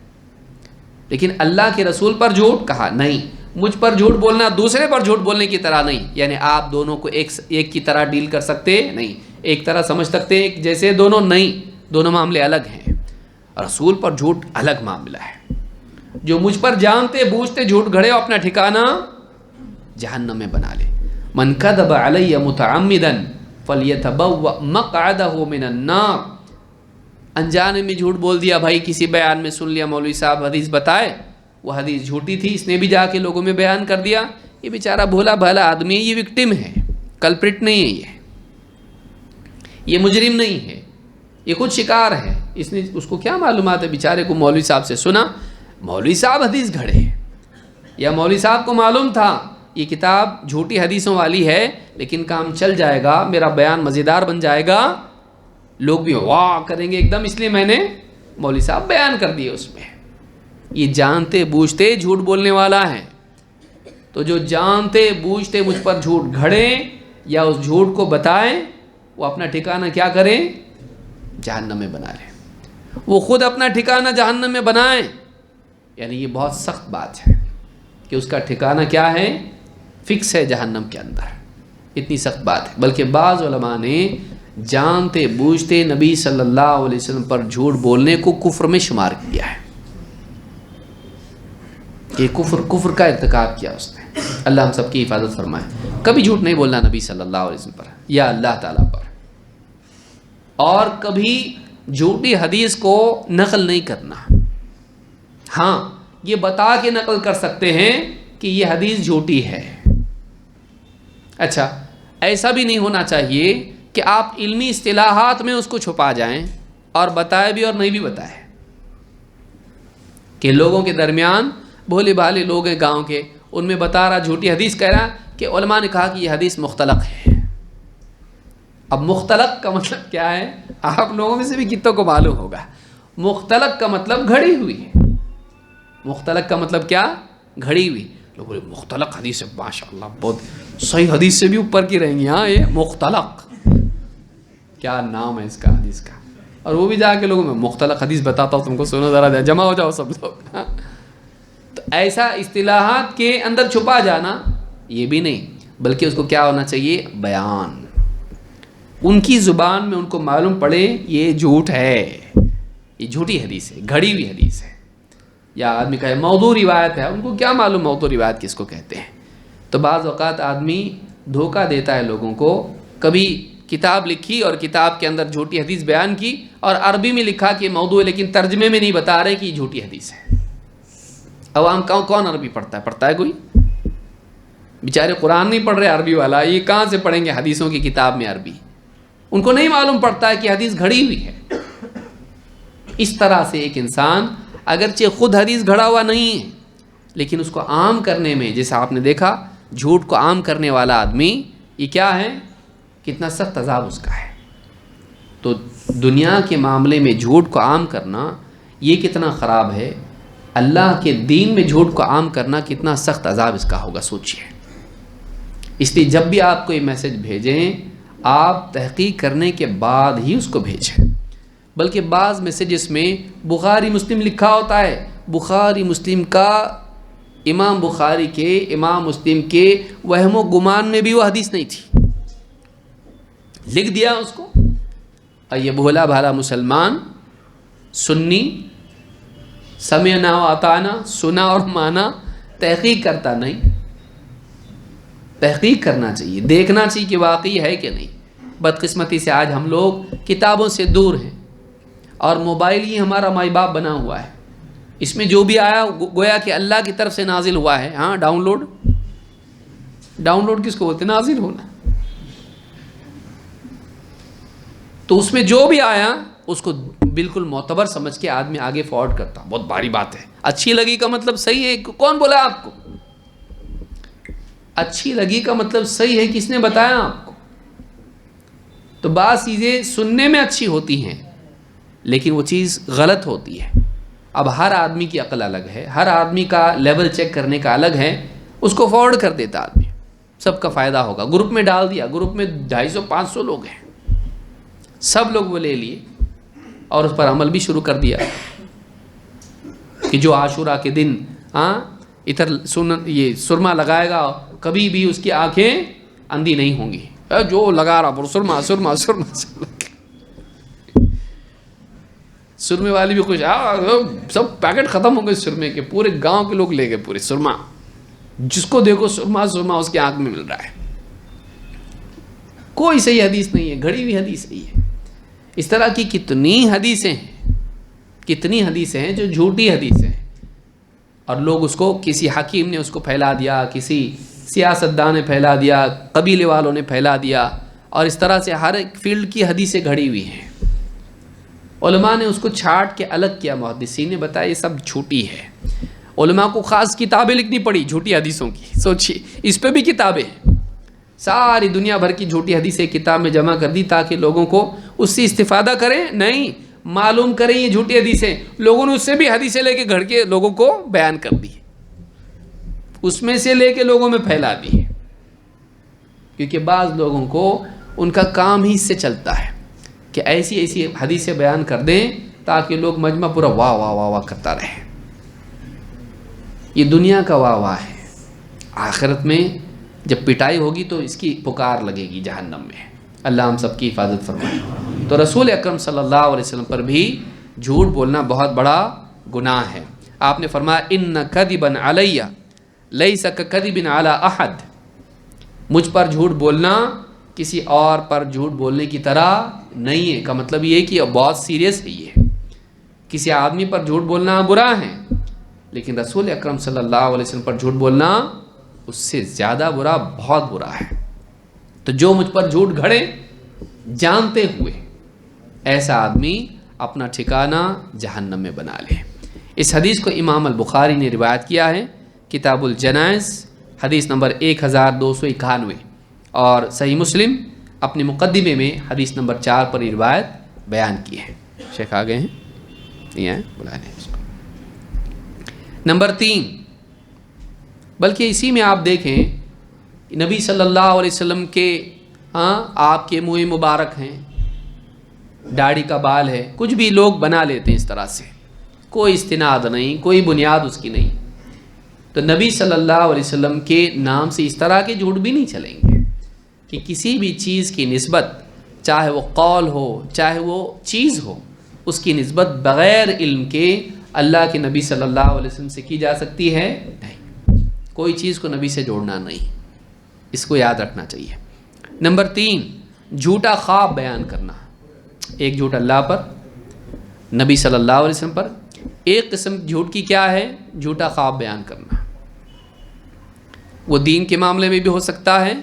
لیکن اللہ کے رسول پر جھوٹ کہا نہیں. مجھ پر جھوٹ بولنا دوسرے پر جھوٹ بولنے کی طرح نہیں، یعنی آپ دونوں کو ایک کی طرح ڈیل کر سکتے نہیں، ایک طرح سمجھ سکتے ایک جیسے دونوں نہیں، دونوں معاملے الگ ہیں. رسول پر جھوٹ الگ معاملہ ہے. جو مجھ پر جانتے بوجھتے جھوٹ گھڑے اپنا ٹھکانہ جہنم میں بنا لے. من کذب علی متعمدا فلیتبوأ مقعدہ من النار. انجانے میں جھوٹ بول دیا بھائی، کسی بیان میں سن لیا مولوی صاحب حدیث بتائے، وہ حدیث جھوٹی تھی، اس نے بھی جا کے لوگوں میں بیان کر دیا. یہ بیچارہ بھولا بھالا آدمی ہے، یہ وکٹم ہے، کلپرٹ نہیں ہے، یہ مجرم نہیں ہے، یہ خود شکار ہے. اس کو کیا معلومات ہے بیچارے کو؟ مولوی صاحب سے سنا، مولوی صاحب حدیث گھڑے، یا مولوی صاحب کو معلوم تھا یہ کتاب جھوٹی حدیثوں والی ہے لیکن کام چل جائے گا، میرا بیان مزیدار بن جائے گا، لوگ بھی واہ کریں گے ایک دم، اس لیے میں نے مولوی صاحب بیان کر دیے اس میں. یہ جانتے بوجھتے جھوٹ بولنے والا ہے. تو جو جانتے بوجھتے مجھ پر جھوٹ گھڑیں یا اس جھوٹ کو بتائیں، وہ اپنا ٹھکانہ کیا کریں؟ جہنم میں بنا لیں. وہ خود اپنا ٹھکانہ جہنم میں بنائیں، یعنی یہ بہت سخت بات ہے کہ اس کا ٹھکانہ کیا ہے؟ فکس ہے جہنم کے اندر. اتنی سخت بات ہے. بلکہ بعض علماء نے جانتے بوجھتے نبی صلی اللہ علیہ وسلم پر جھوٹ بولنے کو کفر میں شمار کیا ہے کہ کفر کا ارتکاب کیا اس نے. اللہ ہم سب کی حفاظت فرمائے. کبھی جھوٹ نہیں بولنا نبی صلی اللہ علیہ وسلم پر یا اللہ تعالیٰ پر، اور کبھی جھوٹی حدیث کو نقل نہیں کرنا. ہاں یہ بتا کے نقل کر سکتے ہیں کہ یہ حدیث جھوٹی ہے. اچھا، ایسا بھی نہیں ہونا چاہیے کہ آپ علمی اصطلاحات میں اس کو چھپا جائیں اور بتائے بھی اور نہیں بھی بتائے. کہ لوگوں کے درمیان بھولے بھالے لوگ ہیں گاؤں کے، ان میں بتا رہا جھوٹی حدیث کہہ رہا کہ علماء نے کہا کہ یہ حدیث مختلق ہے. اب مختلق کا مطلب کیا ہے؟ آپ لوگوں میں سے بھی کتوں کو معلوم ہوگا. مختلق کا مطلب گھڑی ہوئی ہے. مختلق کا مطلب کیا؟ گھڑی ہوئی. لوگ بولے مختلق حدیث ہے، ماشاءاللہ بہت صحیح حدیث سے بھی اوپر کی رہیں گی. ہاں یہ مختلق کیا نام ہے اس کا حدیث کا. اور وہ بھی جا کے لوگوں میں مختلق حدیث بتاتا ہوں تم کو، سنو ذرا، جمع ہو جاؤ سب لوگ. تو ایسا اصطلاحات کے اندر چھپا جانا یہ بھی نہیں، بلکہ اس کو کیا ہونا چاہیے؟ بیان. ان کی زبان میں ان کو معلوم پڑے یہ جھوٹ ہے، یہ جھوٹی حدیث ہے، گھڑی ہوئی حدیث ہے. یا آدمی کہے موضوع روایت ہے، ان کو کیا معلوم موضوع روایت کس کو کہتے ہیں. تو بعض اوقات آدمی دھوکہ دیتا ہے لوگوں کو. کبھی کتاب لکھی اور کتاب کے اندر جھوٹی حدیث بیان کی، اور عربی میں لکھا کہ موضوع ہے، لیکن ترجمے میں نہیں بتا رہے کہ یہ جھوٹی حدیث ہے. عوام کون عربی پڑھتا ہے؟ پڑھتا ہے کوئی؟ بیچارے قرآن نہیں پڑھ رہے عربی والا، یہ کہاں سے پڑھیں گے حدیثوں کی کتاب میں عربی؟ ان کو نہیں معلوم پڑتا ہے کہ حدیث گھڑی ہوئی ہے. اس طرح سے ایک انسان اگرچہ خود حدیث گھڑا ہوا نہیں ہے، لیکن اس کو عام کرنے میں، جیسا آپ نے دیکھا جھوٹ کو عام کرنے والا آدمی، یہ کیا ہے؟ کتنا سخت عذاب اس کا ہے. تو دنیا کے معاملے میں جھوٹ کو عام کرنا یہ کتنا خراب ہے، اللہ کے دین میں جھوٹ کو عام کرنا کتنا سخت عذاب اس کا ہوگا، سوچئے. اس لیے جب بھی آپ کو یہ میسج بھیجیں، آپ تحقیق کرنے کے بعد ہی اس کو بھیجیں. بلکہ بعض میسیجز میں بخاری مسلم لکھا ہوتا ہے، بخاری مسلم کا امام بخاری کے امام مسلم کے وہم و گمان میں بھی وہ حدیث نہیں تھی، لکھ دیا اس کو. اور یہ بھولا بھالا مسلمان سنی، سمعنا و اطعنا، سنا اور مانا، تحقیق کرتا نہیں. تحقیق کرنا چاہیے، دیکھنا چاہیے کہ واقعی ہے کہ نہیں. بدقسمتی سے آج ہم لوگ کتابوں سے دور ہیں، اور موبائل ہی ہمارا مائی باپ بنا ہوا ہے. اس میں جو بھی آیا گویا کہ اللہ کی طرف سے نازل ہوا ہے. ہاں ڈاؤن لوڈ کس کو بولتے ہیں؟ نازل ہونا. تو اس میں جو بھی آیا اس کو بالکل معتبر سمجھ کے آدمی آگے فارورڈ کرتا. بہت بھاری بات ہے. اچھی لگی کا مطلب صحیح ہے. کون بولا آپ کو؟ اچھی لگی کا مطلب صحیح ہے کس نے بتایا آپ کو؟ تو بعض چیزیں سننے میں اچھی ہوتی ہیں لیکن وہ چیز غلط ہوتی ہے. اب ہر آدمی کی عقل الگ ہے, ہر آدمی کا لیول چیک کرنے کا الگ ہے. اس کو فارورڈ کر دیتا آدمی, سب کا فائدہ ہوگا. گروپ میں ڈال دیا, گروپ میں 250-500 لوگ ہیں, سب لوگ وہ لے لیے اور اس پر عمل بھی شروع کر دیا کہ جو عاشورہ کے دن ادھر یہ سرما لگائے گا کبھی بھی اس کی آنکھیں اندھی نہیں ہوں گی. جو لگا رہا سرما سرما سرما سرمے والی بھی خوش, سب پیکٹ ختم ہو گئے سرمے کے, پورے گاؤں کے لوگ لے گئے پورے سرما. جس کو دیکھو سرما سرما اس کی آنکھ میں مل رہا ہے. کوئی صحیح حدیث نہیں ہے, گھڑی ہوئی حدیث نہیں ہے. اس طرح کی کتنی حدیثیں ہیں جو جھوٹی حدیثیں ہیں, اور لوگ اس کو, کسی حکیم نے اس کو پھیلا دیا, کسی سیاستدان نے پھیلا دیا, قبیلے والوں نے پھیلا دیا, اور اس طرح سے ہر ایک فیلڈ کی حدیثیں گھڑی ہوئی ہیں. علماء نے اس کو چھانٹ کے الگ کیا, محدثین نے بتایا یہ سب جھوٹی ہے. علماء کو خاص کتابیں لکھنی پڑی جھوٹی حدیثوں کی. سوچیے, اس پہ بھی کتابیں ہیں, ساری دنیا بھر کی جھوٹی حدیثیں کتاب میں جمع کر دی تاکہ لوگوں کو اس سے استفادہ کریں, نہیں معلوم کریں یہ جھوٹی حدیثیں. لوگوں نے اس سے بھی حدیثیں لے کے گھڑ کے لوگوں کو بیان کر دی, اس میں سے لے کے لوگوں میں پھیلا دی. کیونکہ بعض لوگوں کو ان کا کام ہی اس سے چلتا ہے کہ ایسی ایسی حدیثیں بیان کر دیں تاکہ لوگ مجمع پورا واہ واہ واہ واہ کرتا رہے. یہ دنیا کا واہ واہ ہے. آخرت میں جب پٹائی ہوگی تو اس کی پکار لگے گی جہنم میں. اللہ ہم سب کی حفاظت فرمائے. تو رسول اکرم صلی اللہ علیہ وسلم پر بھی جھوٹ بولنا بہت بڑا گناہ ہے. آپ نے فرمایا ان کذبا علی لیس ککذب علی احد, مجھ پر جھوٹ بولنا کسی اور پر جھوٹ بولنے کی طرح نہیں ہے. کا مطلب یہ کہ بہت سیریس ہے. یہ کسی آدمی پر جھوٹ بولنا برا ہے, لیکن رسول اکرم صلی اللہ علیہ وسلم پر جھوٹ بولنا اس سے زیادہ برا, بہت برا ہے. تو جو مجھ پر جھوٹ گھڑے جانتے ہوئے, ایسا آدمی اپنا ٹھکانہ جہنم میں بنا لے. اس حدیث کو امام البخاری نے روایت کیا ہے, کتاب الجنائز حدیث نمبر 1291, اور صحیح مسلم اپنے مقدمے میں حدیث نمبر 4 پر یہ روایت بیان کی ہے. شیخ آگے ہیں, نہیں ہیں, بلا لیں اس کو. نمبر 3, بلکہ اسی میں آپ دیکھیں نبی صلی اللہ علیہ وسلم کے آپ کے منہ مبارک ہیں, داڑھی کا بال ہے, کچھ بھی لوگ بنا لیتے ہیں اس طرح سے, کوئی استناد نہیں, کوئی بنیاد اس کی نہیں. تو نبی صلی اللہ علیہ وسلم کے نام سے اس طرح کے جھوٹ بھی نہیں چلیں گے کہ کسی بھی چیز کی نسبت, چاہے وہ قول ہو چاہے وہ چیز ہو, اس کی نسبت بغیر علم کے اللہ کے نبی صلی اللہ علیہ وسلم سے کی جا سکتی ہے؟ نہیں. کوئی چیز کو نبی سے جوڑنا نہیں, اس کو یاد رکھنا چاہیے. نمبر 3, جھوٹا خواب بیان کرنا. ایک جھوٹ اللہ پر, نبی صلی اللہ علیہ وسلم پر. ایک قسم جھوٹ کی کیا ہے؟ جھوٹا خواب بیان کرنا. وہ دین کے معاملے میں بھی ہو سکتا ہے,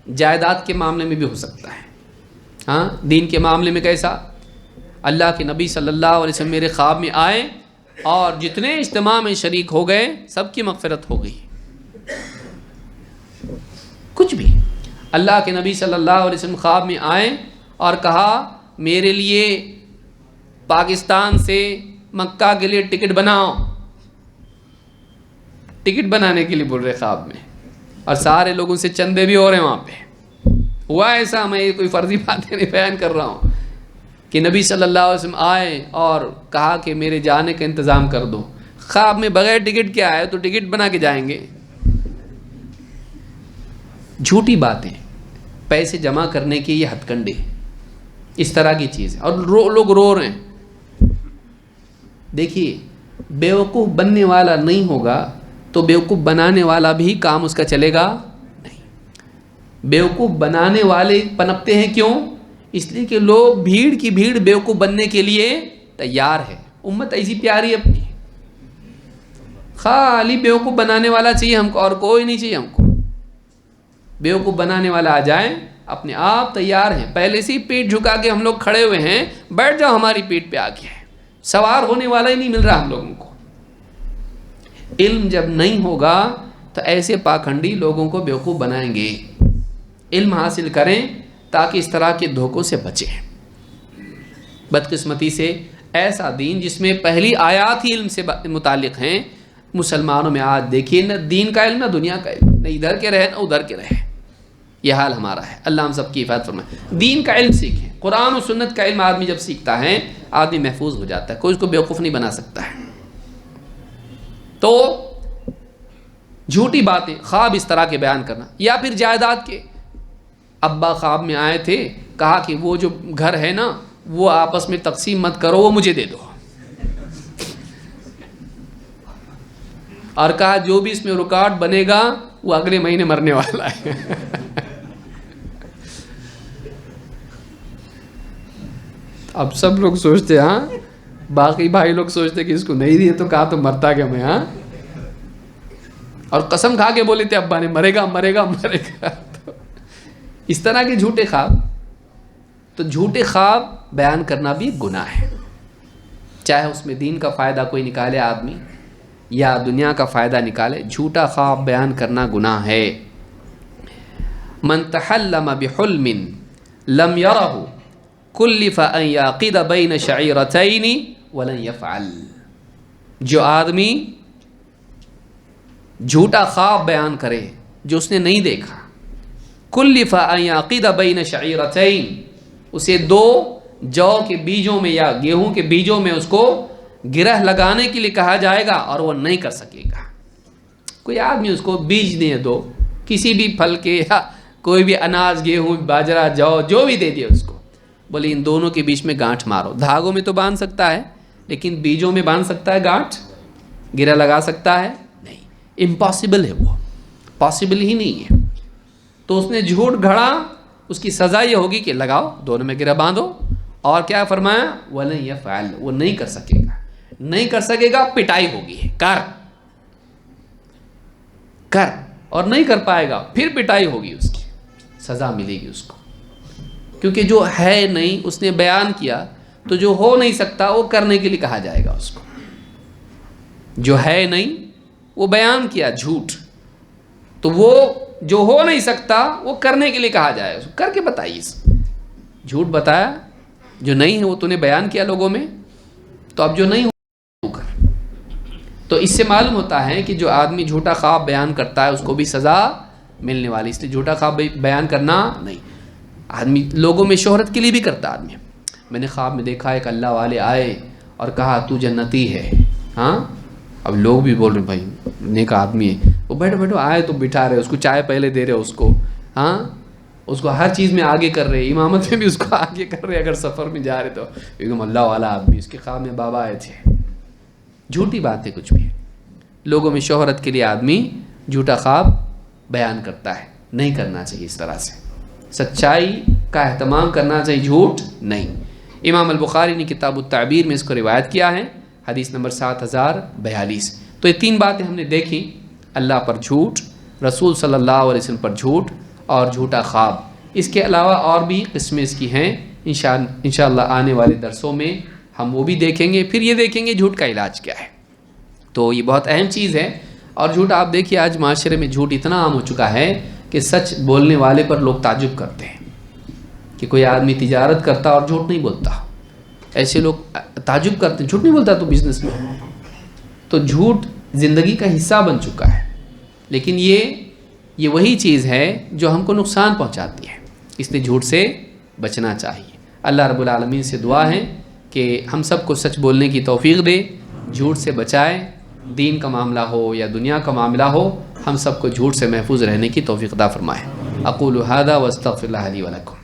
جائیداد کے معاملے میں بھی ہو سکتا ہے. دین کے معاملے میں کیسا؟ اللہ کے نبی صلی اللہ علیہ وسلم میرے خواب میں آئے اور جتنے اجتماع میں شریک ہو گئے سب کی مغفرت ہو گئی. کچھ بھی. اللہ کے نبی صلی اللہ علیہ وسلم خواب میں آئے اور کہا میرے لیے پاکستان سے مکہ کے لیے ٹکٹ بناؤ. ٹکٹ بنانے کے لیے بول رہے خواب میں, اور سارے لوگوں سے چندے بھی ہو رہے ہیں وہاں پہ. ہوا ایسا, میں کوئی فرضی باتیں نہیں بیان کر رہا ہوں, کہ نبی صلی اللہ علیہ وسلم آئے اور کہا کہ میرے جانے کا انتظام کر دو. خواب میں بغیر ٹکٹ کے آئے تو ٹکٹ بنا کے جائیں گے. جھوٹی باتیں, پیسے جمع کرنے کے یہ ہتھ کنڈے, اس طرح کی چیز ہے, اور لوگ رو رہے ہیں. دیکھیے, بیوقوف بننے والا نہیں ہوگا تو بیوقوف بنانے والا بھی کام اس کا چلے گا نہیں. بیوقوف بنانے والے پنپتے ہیں, کیوں؟ اس لیے کہ لوگ بھیڑ کی بھیڑ بیوقوف بننے کے لیے تیار ہے. امت ایسی پیاری ہے اپنی, خالی بیوقوف بنانے والا چاہیے ہم کو, اور کوئی نہیں چاہیے ہم کو. بیوقوف بنانے والا آ جائے اپنے آپ تیار ہیں، پہلے سے ہی پیٹ جھکا کے ہم لوگ کھڑے ہوئے ہیں، بیٹھ جاؤ ہماری پیٹ پہ آ کے، سوار ہونے والا ہی نہیں مل رہا ہم لوگوں کو۔ علم جب نہیں ہوگا تو ایسے پاکھنڈی لوگوں کو بیوقوف بنائیں گے۔ علم حاصل کریں تاکہ اس طرح کے دھوکوں سے بچیں۔ بدقسمتی سے ایسا دین جس میں پہلی آیات ہی علم سے متعلق ہیں، مسلمانوں میں آج دیکھیے نہ دین کا علم نہ دنیا کا علم، نہ ادھر کے رہے نہ ادھر کے رہے، یہ حال ہمارا ہے۔ اللہ ہم سب کی حفاظت فرمائے۔ دین کا علم سیکھیں، قرآن و سنت کا علم آدمی جب سیکھتا ہے آدمی محفوظ ہو جاتا ہے، کوئی اس کو بیوقوف نہیں بنا سکتا ہے۔ تو جھوٹی باتیں، خواب اس طرح کے بیان کرنا، یا پھر جائیداد کے، ابا خواب میں آئے تھے، کہا کہ وہ جو گھر ہے نا وہ آپس میں تقسیم مت کرو، وہ مجھے دے دو، اور کہا جو بھی اس میں ریکارڈ بنے گا وہ اگلے مہینے مرنے والا ہے۔ اب سب لوگ سوچتے ہاں، باقی بھائی لوگ سوچتے کہ اس کو نہیں دیے تو کہا تو مرتا کیا میں، ہاں، اور قسم کھا کے بولے تھے ابا نے مرے گا مرے گا مرے گا۔ تو اس طرح کے جھوٹے خواب، تو جھوٹے خواب بیان کرنا بھی گناہ ہے، چاہے اس میں دین کا فائدہ کوئی نکالے آدمی یا دنیا کا فائدہ نکالے، جھوٹا خواب بیان کرنا گناہ ہے۔ من تحلم بحلم لم یرہ کلف ان یعقد بین شعیرتین ولن یفعل، جو آدمی جھوٹا خواب بیان کرے جو اس نے نہیں دیکھا، کلف ان یعقد بین شعیرتین، اسے دو جو کے بیجوں میں یا گیہوں کے بیجوں میں اس کو گرہ لگانے کے لیے کہا جائے گا اور وہ نہیں کر سکے گا۔ کوئی آدمی اس کو بیج دے دو کسی بھی پھل کے، یا کوئی بھی اناج، گیہوں، باجرہ، جو جو بھی دے دیا اس کو، بولے ان دونوں کے بیچ میں گانٹھ مارو۔ دھاگوں میں تو باندھ سکتا ہے لیکن بیجوں میں باندھ سکتا ہے گانٹھ؟ گرہ لگا سکتا ہے؟ نہیں، امپاسبل ہے، وہ پاسبل ہی نہیں ہے۔ تو اس نے جھوٹ گھڑا، اس کی سزا یہ ہوگی کہ لگاؤ، دونوں میں گرہ باندھو، اور کیا فرمایا؟ وَلَن يَفْعَلْ، وہ نہیں کر سکے گا، نہیں کر سکے گا، پٹائی ہوگی، کر اور نہیں کر پائے گا پھر پٹائی ہوگی، اس کی سزا ملے گی اس کو، کیونکہ جو ہے نہیں اس نے بیان کیا، تو جو ہو نہیں سکتا وہ کرنے کے لیے کہا جائے گا اس کو۔ جو ہے نہیں وہ بیان کیا جھوٹ، تو وہ جو ہو نہیں سکتا وہ کرنے کے لیے کہا جائے، اس کو کر کے بتائیے، جھوٹ بتایا، جو نہیں ہے وہ تو نے بیان کیا لوگوں میں، تو اب جو نہیں ہو کر۔ تو اس سے معلوم ہوتا ہے کہ جو آدمی جھوٹا خواب بیان کرتا ہے اس کو بھی سزا ملنے والی، اس لیے جھوٹا خواب بیان کرنا نہیں۔ آدمی لوگوں میں شہرت کے لیے بھی کرتا آدمی، میں نے خواب میں دیکھا ایک اللہ والے آئے اور کہا تو جنتی ہے، ہاں، اب لوگ بھی بول رہے ہیں بھائی نیک آدمی ہے، وہ بیٹھو بیٹھو، آئے تو بٹھا رہے، اس کو چائے پہلے دے رہے اس کو، ہاں، اس کو ہر چیز میں آگے کر رہے، امامت میں بھی اس کو آگے کر رہے، اگر سفر میں جا رہے تو ایک دم اللہ والا آدمی، اس کے خواب میں بابا آئے تھے۔ جھوٹی بات ہے کچھ بھی، لوگوں میں شہرت کے لیے آدمی جھوٹا خواب بیان کرتا ہے، نہیں کرنا چاہیے اس طرح سے، سچائی کا اہتمام کرنا چاہیے، جھوٹ نہیں۔ امام البخاری نے کتاب التعبیر میں اس کو روایت کیا ہے، حدیث نمبر 7042۔ تو یہ تین باتیں ہم نے دیکھی، اللہ پر جھوٹ، رسول صلی اللہ علیہ وسلم پر جھوٹ، اور جھوٹا خواب۔ اس کے علاوہ اور بھی قسمیں اس کی ہیں، انشاءاللہ آنے والے درسوں میں ہم وہ بھی دیکھیں گے۔ پھر یہ دیکھیں گے جھوٹ کا علاج کیا ہے، تو یہ بہت اہم چیز ہے۔ اور جھوٹ آپ دیکھیے آج معاشرے میں جھوٹ اتنا عام ہو چکا ہے کہ سچ بولنے والے پر لوگ تعجب کرتے ہیں کہ کوئی آدمی تجارت کرتا اور جھوٹ نہیں بولتا، ایسے لوگ تعجب کرتے ہیں، جھوٹ نہیں بولتا تو بزنس میں۔ تو جھوٹ زندگی کا حصہ بن چکا ہے، لیکن یہ وہی چیز ہے جو ہم کو نقصان پہنچاتی ہے، اس لیے جھوٹ سے بچنا چاہیے۔ اللہ رب العالمین سے دعا ہے کہ ہم سب کو سچ بولنے کی توفیق دے، جھوٹ سے بچائے، دین کا معاملہ ہو یا دنیا کا معاملہ ہو، ہم سب کو جھوٹ سے محفوظ رہنے کی توفیق عطا فرمائے۔ اقول ھذا واستغفر اللہ لی ولکم۔